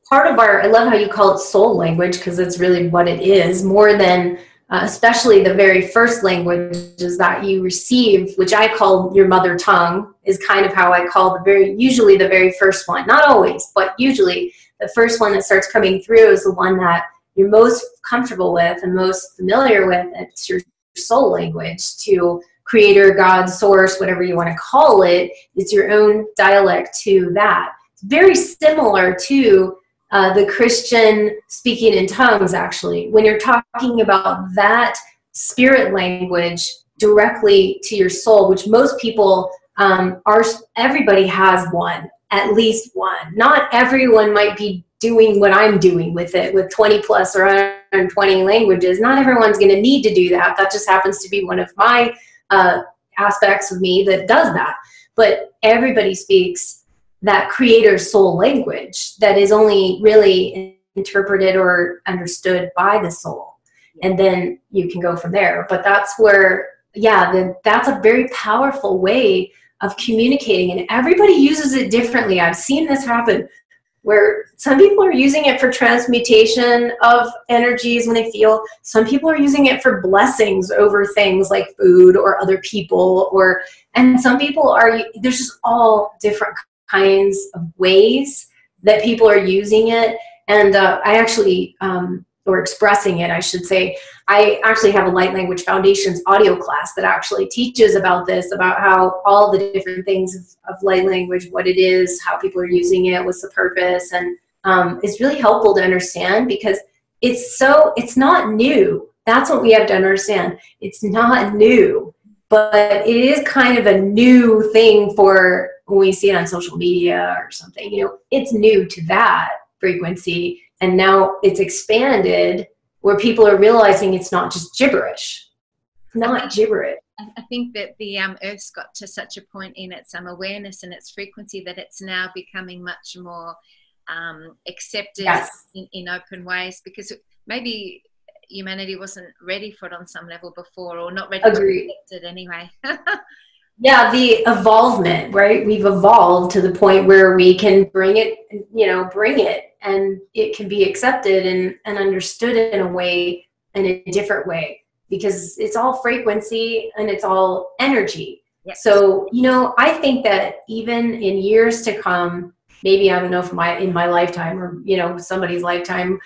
Part of our, I love how you call it soul language, because it's really what it is, more than especially the very first languages that you receive, which I call your mother tongue, is kind of how I call usually the very first one. Not always, but usually the first one that starts coming through is the one that you're most comfortable with and most familiar with. It's your soul language to creator, God, source, whatever you want to call it. It's your own dialect to that. It's very similar to the Christian speaking in tongues, actually. When you're talking about that spirit language directly to your soul, which most people everybody has one, at least one. Not everyone might be doing what I'm doing with it, with 20 plus or 120 languages. Not everyone's going to need to do that. That just happens to be one of my aspects of me that does that. But everybody speaks that creator soul language that is only really interpreted or understood by the soul. And then you can go from there. But that's where, yeah, that's a very powerful way of communicating, and everybody uses it differently. I've seen this happen where some people are using it for transmutation of energies when they feel. Some people are using it for blessings over things like food or other people, and some people are, there's just all different kinds of ways that people are using it. And I actually, or expressing it, I should say, I actually have a Light Language Foundations audio class that actually teaches about this, about how all the different things of light language, what it is, how people are using it, what's the purpose. And it's really helpful to understand, because it's not new. That's what we have to understand. It's not new, but it is kind of a new thing for when we see it on social media or something. You know, it's new to that frequency, and now it's expanded where people are realizing it's not just gibberish. It's not gibberish. I think that the Earth's got to such a point in its awareness and its frequency that it's now becoming much more accepted in open ways, because maybe humanity wasn't ready for it on some level before, or not ready to accept it anyway. Yeah, the evolvement, right? We've evolved to the point where we can bring it, and it can be accepted and understood in a way, in a different way, because it's all frequency and it's all energy. Yes. So, you know, I think that even in years to come, maybe, I don't know if in my lifetime, or, you know, somebody's lifetime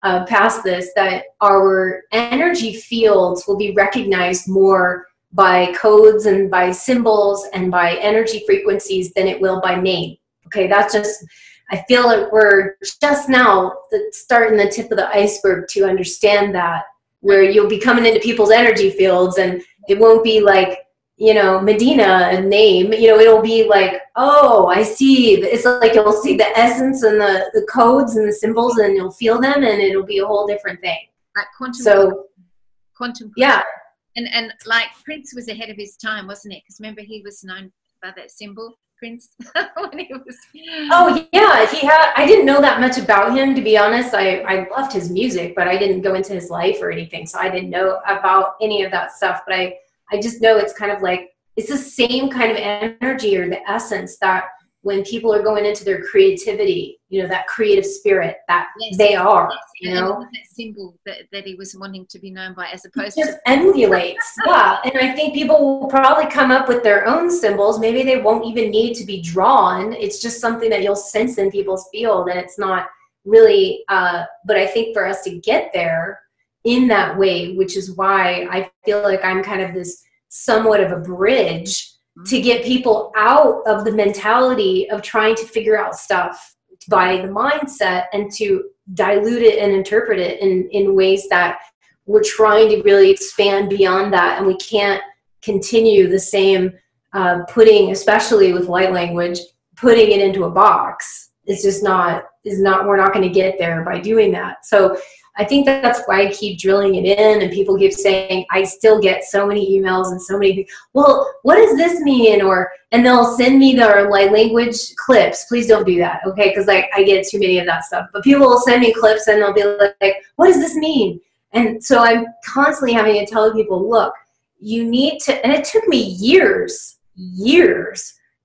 past this, that our energy fields will be recognized more by codes and by symbols and by energy frequencies than it will by name. Okay, that's just, I feel like we're just now starting the tip of the iceberg to understand that, where you'll be coming into people's energy fields and it won't be like, you know, Medyhne, a name, you know, it'll be like, oh, I see. It's like you'll see the essence and the codes and the symbols, and you'll feel them, and it'll be a whole different thing. Like quantum. So, quantum. Yeah. And like Prince was ahead of his time, wasn't it? Because remember, he was known by that symbol, Prince? When he was... Oh yeah, he had. I didn't know that much about him, to be honest. I loved his music, but I didn't go into his life or anything, so I didn't know about any of that stuff. But I just know it's kind of like, it's the same kind of energy or the essence that when people are going into their creativity, you know, that creative spirit that they are, you know. That symbol that he was wanting to be known by, as opposed to emulates. Yeah, and I think people will probably come up with their own symbols. Maybe they won't even need to be drawn. It's just something that you'll sense in people's field, and it's not really, but I think for us to get there in that way, which is why I feel like I'm kind of this somewhat of a bridge to get people out of the mentality of trying to figure out stuff by the mindset, and to dilute it and interpret it in ways that we're trying to really expand beyond that. And we can't continue the same putting, especially with light language, putting it into a box. It's just not, we're not going to get there by doing that. So I think that's why I keep drilling it in, and people keep saying, I still get so many emails and so many, well, what does this mean? And they'll send me their light language clips. Please don't do that, okay? Because I get too many of that stuff. But people will send me clips and they'll be like, what does this mean? And so I'm constantly having to tell people, look, you need to, and it took me years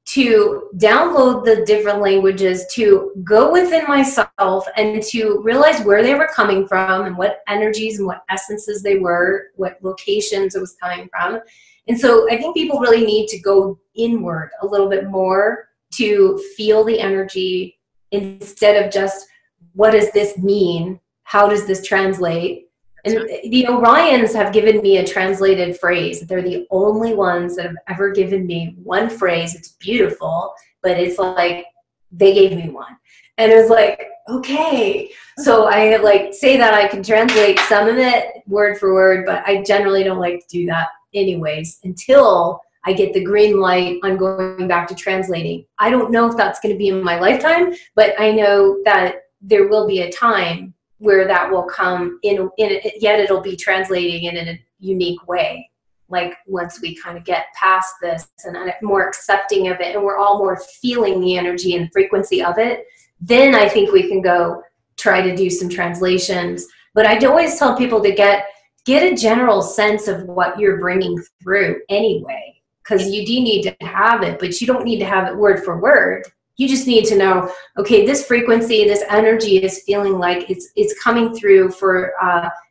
to download the different languages, to go within myself and to realize where they were coming from and what energies and what essences they were, what locations it was coming from. And so I think people really need to go inward a little bit more to feel the energy, instead of just, what does this mean? How does this translate? And the Orions have given me a translated phrase. They're the only ones that have ever given me one phrase. It's beautiful, but it's like they gave me one. And it was like, okay. So I like say that I can translate some of it word for word, but I generally don't like to do that anyways until I get the green light on going back to translating. I don't know if that's going to be in my lifetime, but I know that there will be a time where that will come in, yet it'll be translating in a unique way. Like once we kind of get past this and more accepting of it, and we're all more feeling the energy and frequency of it, then I think we can go try to do some translations. But I always tell people to get a general sense of what you're bringing through anyway, because you do need to have it, but you don't need to have it word for word. You just need to know, okay, this frequency, this energy is feeling like it's coming through for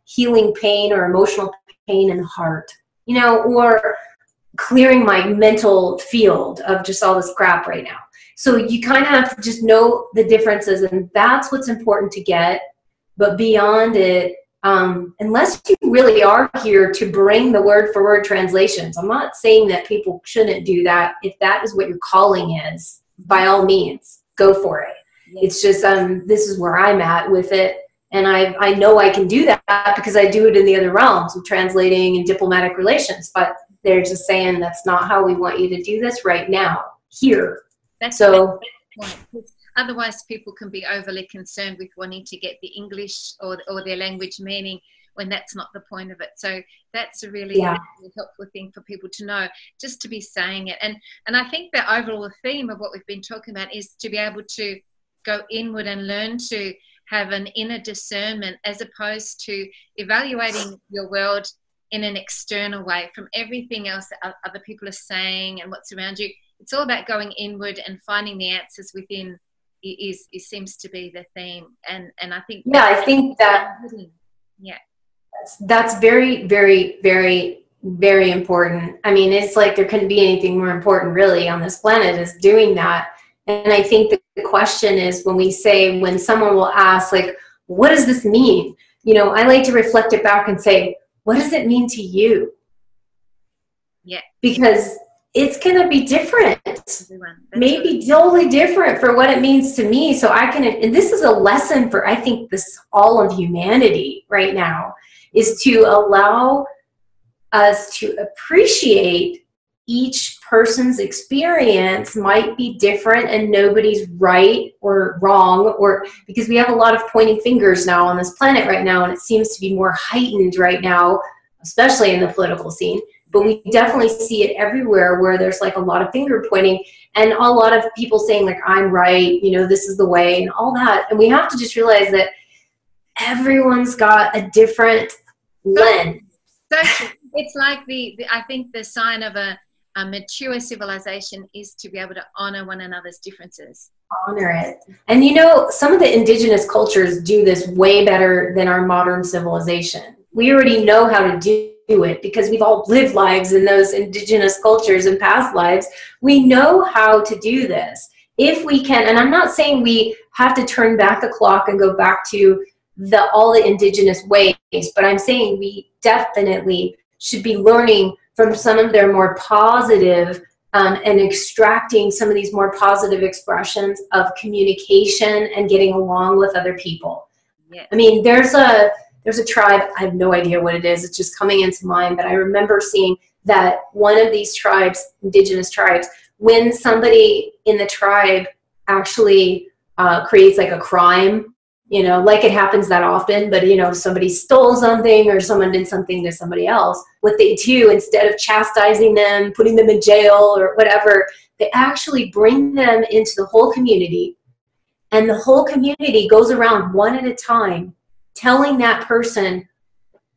healing pain or emotional pain in the heart, you know, or clearing my mental field of just all this crap right now. So you kind of have to just know the differences, and that's what's important to get. But beyond it, unless you really are here to bring the word for word translations, I'm not saying that people shouldn't do that. If that is what your calling is, by all means, go for it. It's just, this is where I'm at with it. And I know I can do that because I do it in the other realms of translating and diplomatic relations. But they're just saying that's not how we want you to do this right now, here. That's so. Otherwise, people can be overly concerned with wanting to get the English or their language meaning, when that's not the point of it. So that's a really, really helpful thing for people to know, just to be saying it. And I think the overall theme of what we've been talking about is to be able to go inward and learn to have an inner discernment, as opposed to evaluating your world in an external way from everything else that other people are saying and what's around you. It's all about going inward and finding the answers within. It seems to be the theme. And I think I think that that's very, very, very, very important. I mean, it's like there couldn't be anything more important really on this planet is doing that. And I think the question is, when someone will ask, like, what does this mean? You know, I like to reflect it back and say, what does it mean to you? Yeah. Because it's going to be different. Maybe totally different for what it means to me. So and this is a lesson for, I think, all of humanity right now, is to allow us to appreciate each person's experience might be different, and nobody's right or wrong, or because we have a lot of pointing fingers now on this planet right now, and it seems to be more heightened right now, especially in the political scene. but we definitely see it everywhere where there's like a lot of finger pointing and a lot of people saying like, I'm right, you know, this is the way and all that. And we have to just realize that everyone's got a different lens. So it's like I think the sign of a mature civilization is to be able to honor one another's differences. Honor it. And you know, some of the indigenous cultures do this way better than our modern civilization. We already know how to do it because we've all lived lives in those indigenous cultures and past lives. We know how to do this. If we can, and I'm not saying we have to turn back the clock and go back to all the indigenous ways, but I'm saying we definitely should be learning from some of their more positive and extracting some of these more positive expressions of communication and getting along with other people. Yes. I mean, there's a tribe, I have no idea what it is, it's just coming into mind, but I remember seeing that one of these tribes, indigenous tribes, when somebody in the tribe actually creates like a crime, you know, like it happens that often, but you know, somebody stole something or someone did something to somebody else, what they do, instead of chastising them, putting them in jail or whatever, they actually bring them into the whole community, and the whole community goes around one at a time telling that person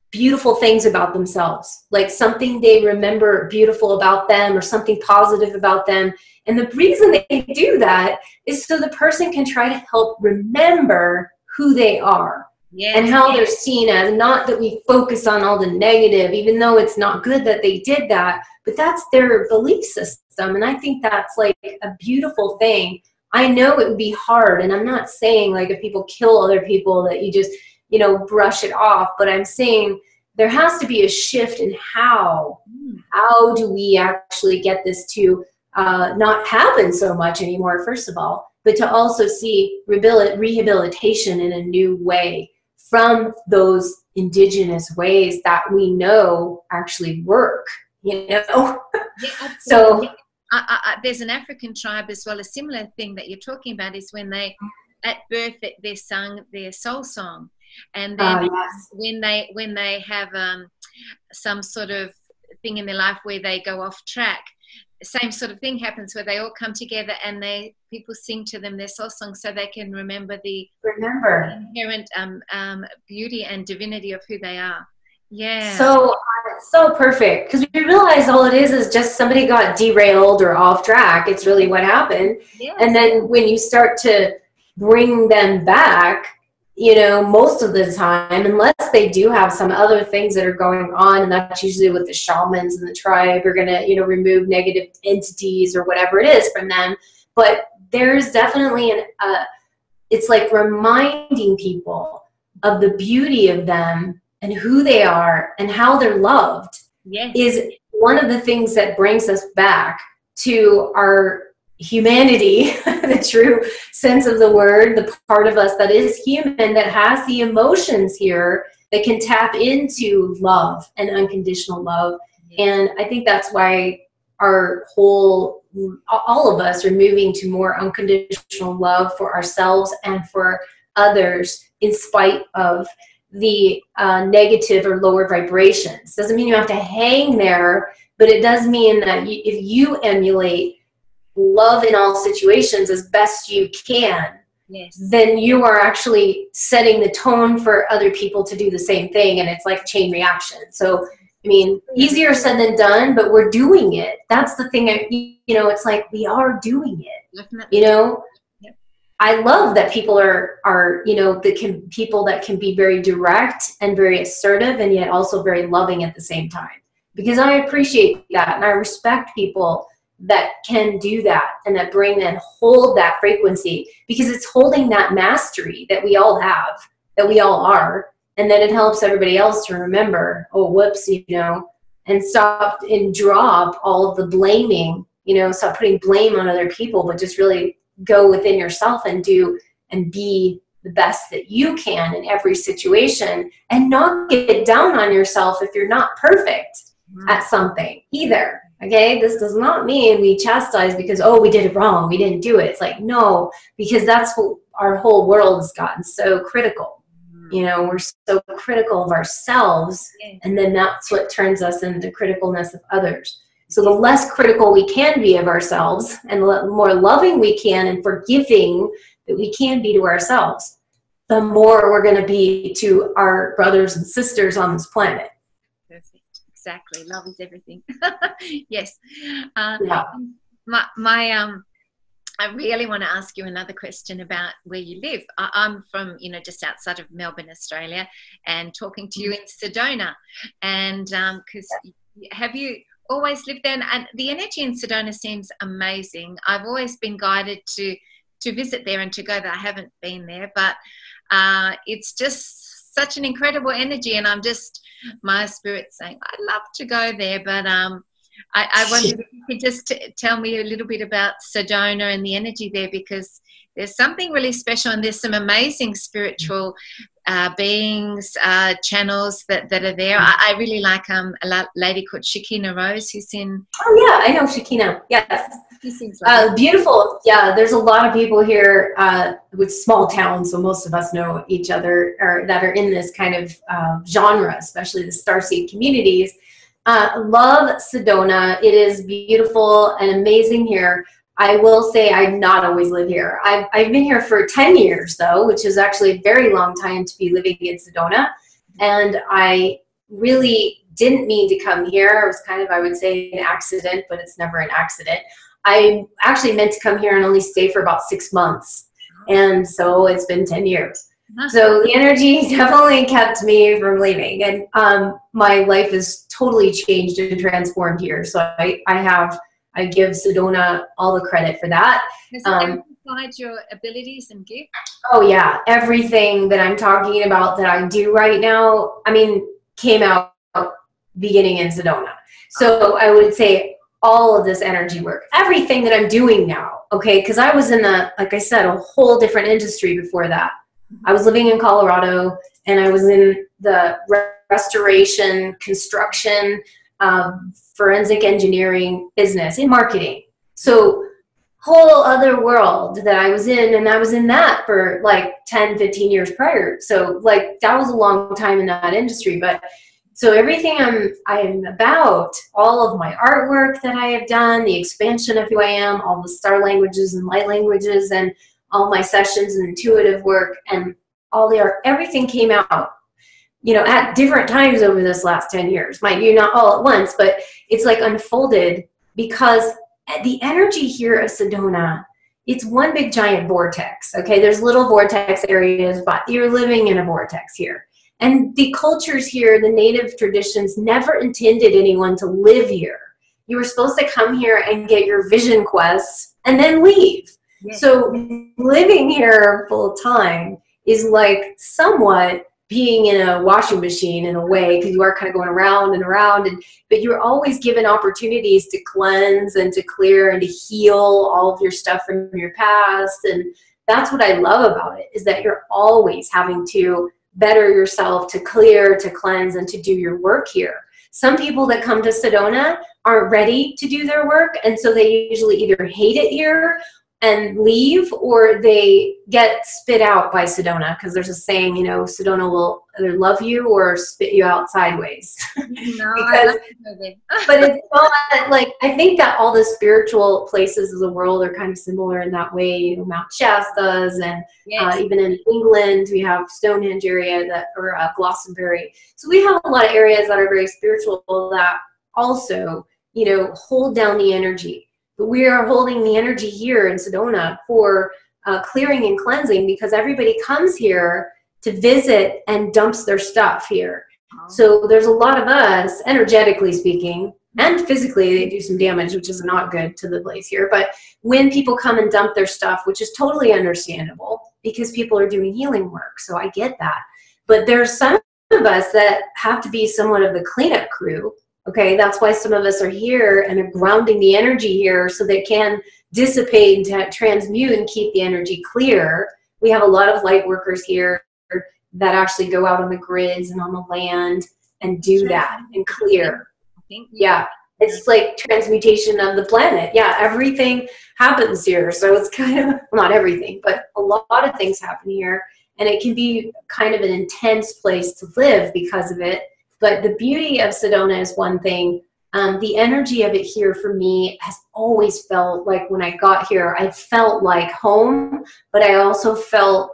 beautiful things about themselves, like something they remember beautiful about them or something positive about them. And the reason they do that is so the person can try to help remember who they are. Yes, and how they're seen as, not that we focus on all the negative, even though it's not good that they did that, but that's their belief system. And I think that's like a beautiful thing. I know it would be hard, and I'm not saying like if people kill other people that you just, you know, brush it off, but I'm saying there has to be a shift in how do we actually get this to not happen so much anymore, first of all, but to also see rehabilitation in a new way from those indigenous ways that we know actually work, you know? Yeah, so there's an African tribe as well, a similar thing that you're talking about is when they, at birth, they sung their soul song. And then yes. when they have some sort of thing in their life where they go off track, the same sort of thing happens where they all come together and people sing to them their soul song so they can remember the inherent beauty and divinity of who they are. Yeah. So perfect, because we realize all it is just somebody got derailed or off track. It's really what happened. Yes. And then when you start to bring them back, you know, most of the time, unless they do have some other things that are going on, and that's usually with the shamans and the tribe, are going to, you know, remove negative entities or whatever it is from them. But there's definitely it's like reminding people of the beauty of them and who they are and how they're loved. Yes. Is one of the things that brings us back to our humanity, the true sense of the word, the part of us that is human, that has the emotions here, that can tap into love and unconditional love. And I think that's why all of us are moving to more unconditional love for ourselves and for others, in spite of the negative or lower vibrations. Doesn't mean you have to hang there, but it does mean that if you emulate love in all situations as best you can, yes, then you are actually setting the tone for other people to do the same thing, and it's like a chain reaction. So, I mean, easier said than done, but we're doing it. That's the thing, you know, it's like we are doing it. Definitely. You know, yep. I love that people are you know, people that can be very direct and very assertive and yet also very loving at the same time, because I appreciate that and I respect people that can do that and that bring and hold that frequency, because it's holding that mastery that we all have, that we all are, and then it helps everybody else to remember, oh, whoops, you know, and stop and drop all of the blaming, you know, stop putting blame on other people, but just really go within yourself and do and be the best that you can in every situation, and not get down on yourself if you're not perfect at something either. Okay, this does not mean we chastise because, oh, we did it wrong, we didn't do it. It's like, no, because that's what our whole world has gotten so critical. You know, we're so critical of ourselves, Yeah. and then that's what turns us into criticalness of others. So the less critical we can be of ourselves, and the more loving we can and forgiving that we can be to ourselves, the more we're going to be to our brothers and sisters on this planet. Perfect. Exactly. Love is everything. Yes. Yeah. I really want to ask you another question about where you live. I'm from, you know, just outside of Melbourne, Australia, and talking to you in Sedona. And because have you always lived there? And the energy in Sedona seems amazing. I've always been guided to visit there and to go there. I haven't been there, but it's just such an incredible energy, and I'm just, my spirit's saying I'd love to go there, but I wonder if you could just tell me a little bit about Sedona and the energy there, because there's something really special, and there's some amazing spiritual beings, channels that are there. I really like a lady called Shakina Rose, who's in... Oh yeah, I know Shakina. Yes. Beautiful. Yeah, there's a lot of people here with small towns, so most of us know each other, or that are in this kind of genre, especially the Starseed communities. Love Sedona. It is beautiful and amazing here. I will say I not always live here. I've been here for 10 years though, which is actually a very long time to be living in Sedona. And I really didn't mean to come here. It was kind of, I would say, an accident, but it's never an accident. I actually meant to come here and only stay for about 6 months. And so it's been 10 years. So the energy definitely kept me from leaving. And my life is totally changed and transformed here. So I give Sedona all the credit for that. Has it amplified your abilities and gifts? Oh yeah, everything that I'm talking about that I do right now, I mean, came out beginning in Sedona. So I would say all of this energy work, everything that I'm doing now, okay, because I was in like I said, a whole different industry before that. I was living in Colorado, and I was in the restoration, construction, forensic engineering business, in marketing. So whole other world that I was in, and I was in that for like 10, 15 years prior. So like that was a long time in that industry. But so everything I am about, all of my artwork that I have done, the expansion of who I am, all the star languages and light languages, and all my sessions and intuitive work, and all the art, everything came out, you know, at different times over this last 10 years. Mind you, not all at once, but it's like unfolded, because the energy here of Sedona, it's one big giant vortex, okay? There's little vortex areas, but you're living in a vortex here. And the cultures here, the native traditions, never intended anyone to live here. You were supposed to come here and get your vision quests and then leave. Yes. So living here full time is like somewhat being in a washing machine in a way, because you are kind of going around and around, but you're always given opportunities to cleanse and to clear and to heal all of your stuff from your past. And that's what I love about it, is that you're always having to better yourself, to clear, to cleanse, and to do your work here. Some people that come to Sedona aren't ready to do their work, and so they usually either hate it here and leave, or they get spit out by Sedona, because there's a saying, you know, Sedona will either love you or spit you out sideways. No, because, but it's not like, I think that all the spiritual places of the world are kind of similar in that way. You know, Mount Shasta's, and yes. Even in England we have Stonehenge area or Glastonbury. So we have a lot of areas that are very spiritual that also, you know, hold down the energy. But we are holding the energy here in Sedona for clearing and cleansing, because everybody comes here to visit and dumps their stuff here. Oh. So there's a lot of us, energetically speaking, and physically they do some damage, which is not good to the place here. But when people come and dump their stuff, which is totally understandable, because people are doing healing work, so I get that. But there's some of us that have to be somewhat of the cleanup crew. Okay, that's why some of us are here and are grounding the energy here so they can dissipate and transmute and keep the energy clear. We have a lot of light workers here that actually go out on the grids and on the land and do that and clear. Yeah, it's like transmutation of the planet. Yeah, everything happens here. So it's kind of, well, not everything, but a lot of things happen here. and it can be kind of an intense place to live because of it. But the beauty of Sedona is one thing. The energy of it here for me has always felt like when I got here, I felt like home, but I also felt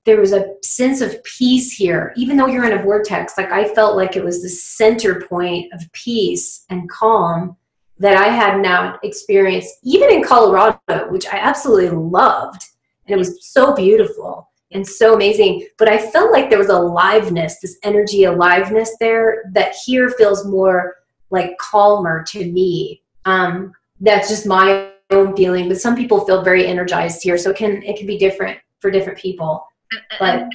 there was a sense of peace here. Even though you're in a vortex, like I felt like it was the center point of peace and calm that I had not experienced, even in Colorado, which I absolutely loved. And it was so beautiful and so amazing. But I felt like there was aliveness, this energy aliveness there that here feels more like calmer to me. That's just my own feeling. But some people feel very energized here. So it can be different for different people. But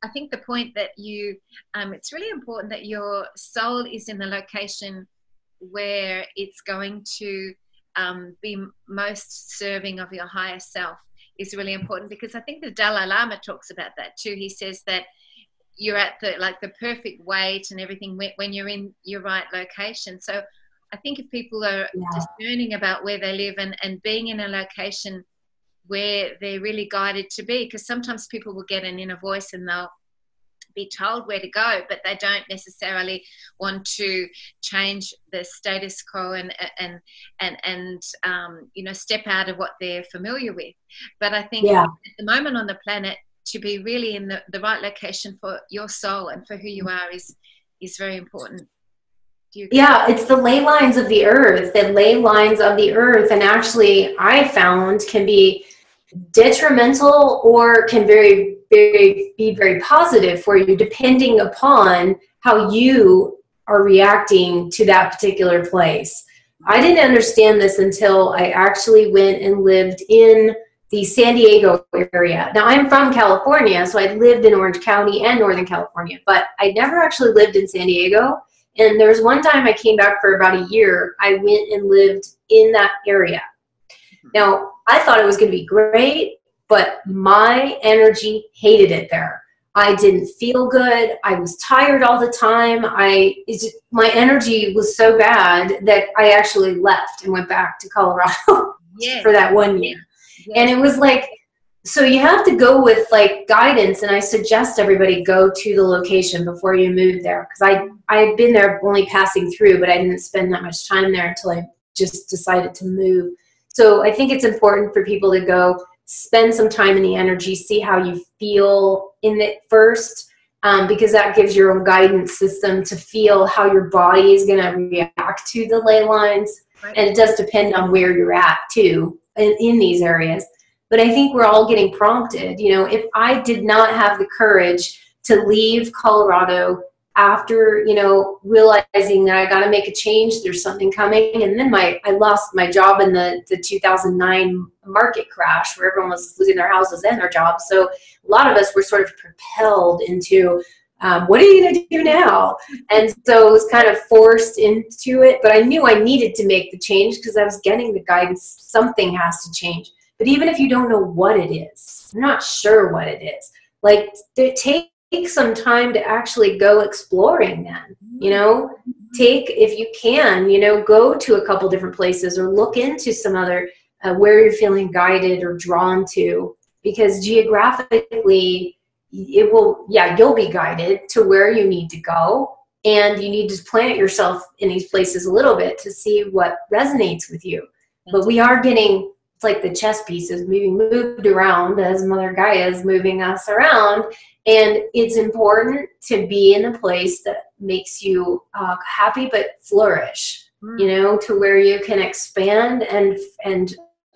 I think the point that you, it's really important that your soul is in the location where it's going to be most serving of your higher self is really important, because I think the Dalai Lama talks about that too. He says that you're at the perfect weight and everything when you're in your right location. So I think if people are discerning about where they live and being in a location where they're really guided to be, because sometimes people will get an inner voice and they'll be told where to go, but they don't necessarily want to change the status quo and step out of what they're familiar with. But I think at the moment on the planet, to be really in the right location for your soul and for who you are is very important. Do you agree? Yeah, it's the ley lines of the earth. The ley lines of the earth, and actually I found can be detrimental or can be very positive for you, depending upon how you are reacting to that particular place. I didn't understand this until I actually went and lived in the San Diego area. Now, I'm from California, so I lived in Orange County and Northern California, but I never actually lived in San Diego. And there was one time I came back for about a year. I went and lived in that area. Now, I thought it was going to be great, but my energy hated it there. I didn't feel good. I was tired all the time. My energy was so bad that I actually left and went back to Colorado for that 1 year. Yeah. And it was like, so you have to go with like guidance, and I suggest everybody go to the location before you move there, because I had been there only passing through, but I didn't spend that much time there until I just decided to move. So I think it's important for people to go spend some time in the energy, see how you feel in it first, because that gives your own guidance system to feel how your body is going to react to the ley lines. Right. And it does depend on where you're at too in these areas. But I think we're all getting prompted. You know, if I did not have the courage to leave Colorado after, you know, realizing that I got to make a change, there's something coming. And then I lost my job in the 2009 market crash where everyone was losing their houses and their jobs. So a lot of us were sort of propelled into, what are you going to do now? And so it was kind of forced into it. But I knew I needed to make the change because I was getting the guidance. Something has to change. But even if you don't know what it is, you're not sure what it is, like take some time to actually go exploring then, you know, if you can, you know, go to a couple different places or look into some other, where you're feeling guided or drawn to, because geographically you'll be guided to where you need to go, and you need to plant yourself in these places a little bit to see what resonates with you. But we are getting, it's like the chess pieces being moved around as Mother Gaia is moving us around. And it's important to be in a place that makes you happy but flourish, you know, to where you can expand and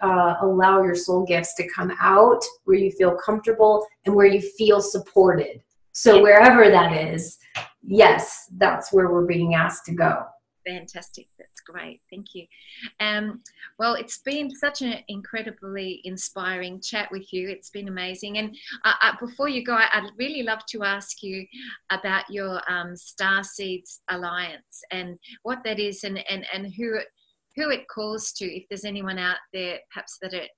allow your soul gifts to come out, where you feel comfortable and where you feel supported. So wherever that is, yes, that's where we're being asked to go. Fantastic. That's great. Thank you. Well, it's been such an incredibly inspiring chat with you. It's been amazing. And before you go, I'd really love to ask you about your Starseeds Alliance and what that is, and who it calls to, if there's anyone out there perhaps that it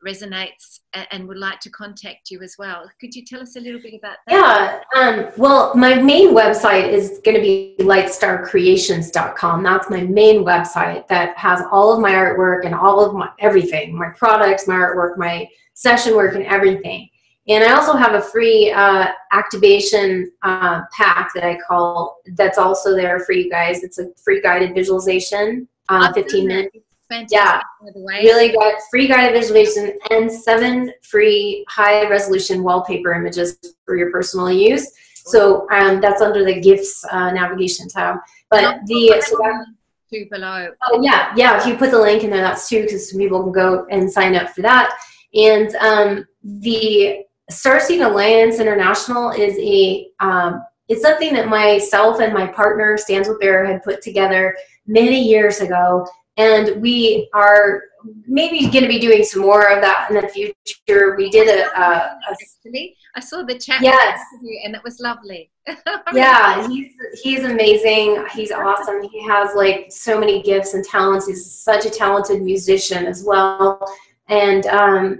resonates and would like to contact you as well. Could you tell us a little bit about that? Yeah, well, my main website is going to be lightstarcreations.com. That's my main website that has all of my artwork and all of my everything, my products, my artwork, my session work, and everything. And I also have a free activation pack that I call, that's also there for you guys. It's a free guided visualization, 15 minutes. Fantastic, yeah, by the way. Really got free guided visualization and 7 free high resolution wallpaper images for your personal use. So that's under the gifts navigation tab. But two below. Oh yeah, if you put the link in there, that's too, because some people can go and sign up for that. And the Starseed Alliance International is it's something that myself and my partner Stands with Bear had put together many years ago, and we are maybe going to be doing some more of that in the future. We did actually, I saw the chat. Yes. And it was lovely. Yeah, he's amazing. He's awesome. He has like so many gifts and talents. He's such a talented musician as well. And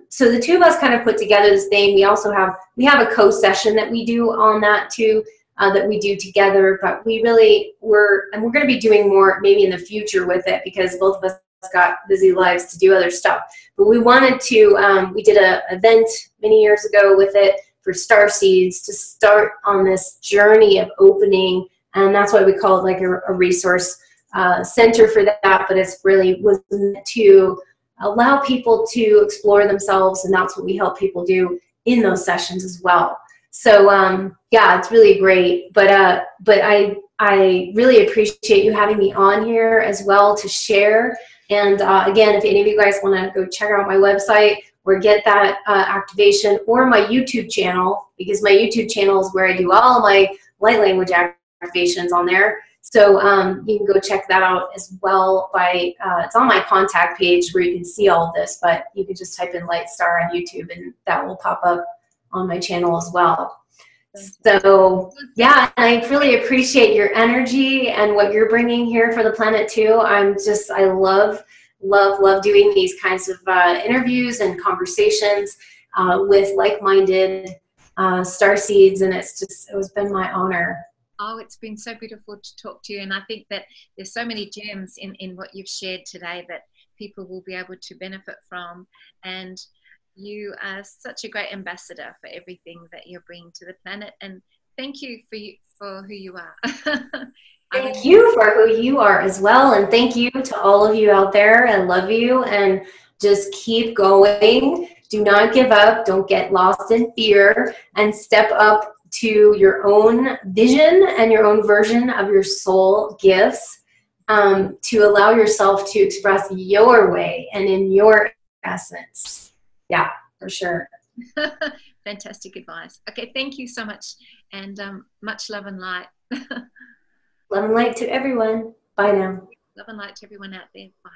so the two of us kind of put together this thing. We have a co-session that we do on that too, that we do together. But we really we're going to be doing more maybe in the future with it, because both of us got busy lives to do other stuff. But we wanted to, we did an event many years ago with it for Starseeds to start on this journey of opening. And that's why we call it like a resource center for that. But it's really was meant to allow people to explore themselves, and that's what we help people do in those sessions as well. So yeah, it's really great. But I really appreciate you having me on here as well to share. And again, if any of you guys want to go check out my website or get that activation, or my YouTube channel, because my YouTube channel is where I do all my light language activations on there. So you can go check that out as well by, it's on my contact page where you can see all of this, but you can just type in Lightstar on YouTube and that will pop up on my channel as well. So yeah, I really appreciate your energy and what you're bringing here for the planet too. I love doing these kinds of interviews and conversations with like-minded starseeds, and it has been my honor. Oh, it's been so beautiful to talk to you, and I think that there's so many gems in what you've shared today that people will be able to benefit from, and you are such a great ambassador for everything that you're bringing to the planet, and thank you for who you are. Thank you for who you are as well, and thank you to all of you out there. I love you, and just keep going. Do not give up. Don't get lost in fear, and step up to your own vision and your own version of your soul gifts, to allow yourself to express your way and in your essence. Yeah, for sure. Fantastic advice. Okay, thank you so much, and much love and light. Love and light to everyone. Bye now. Love and light to everyone out there. Bye.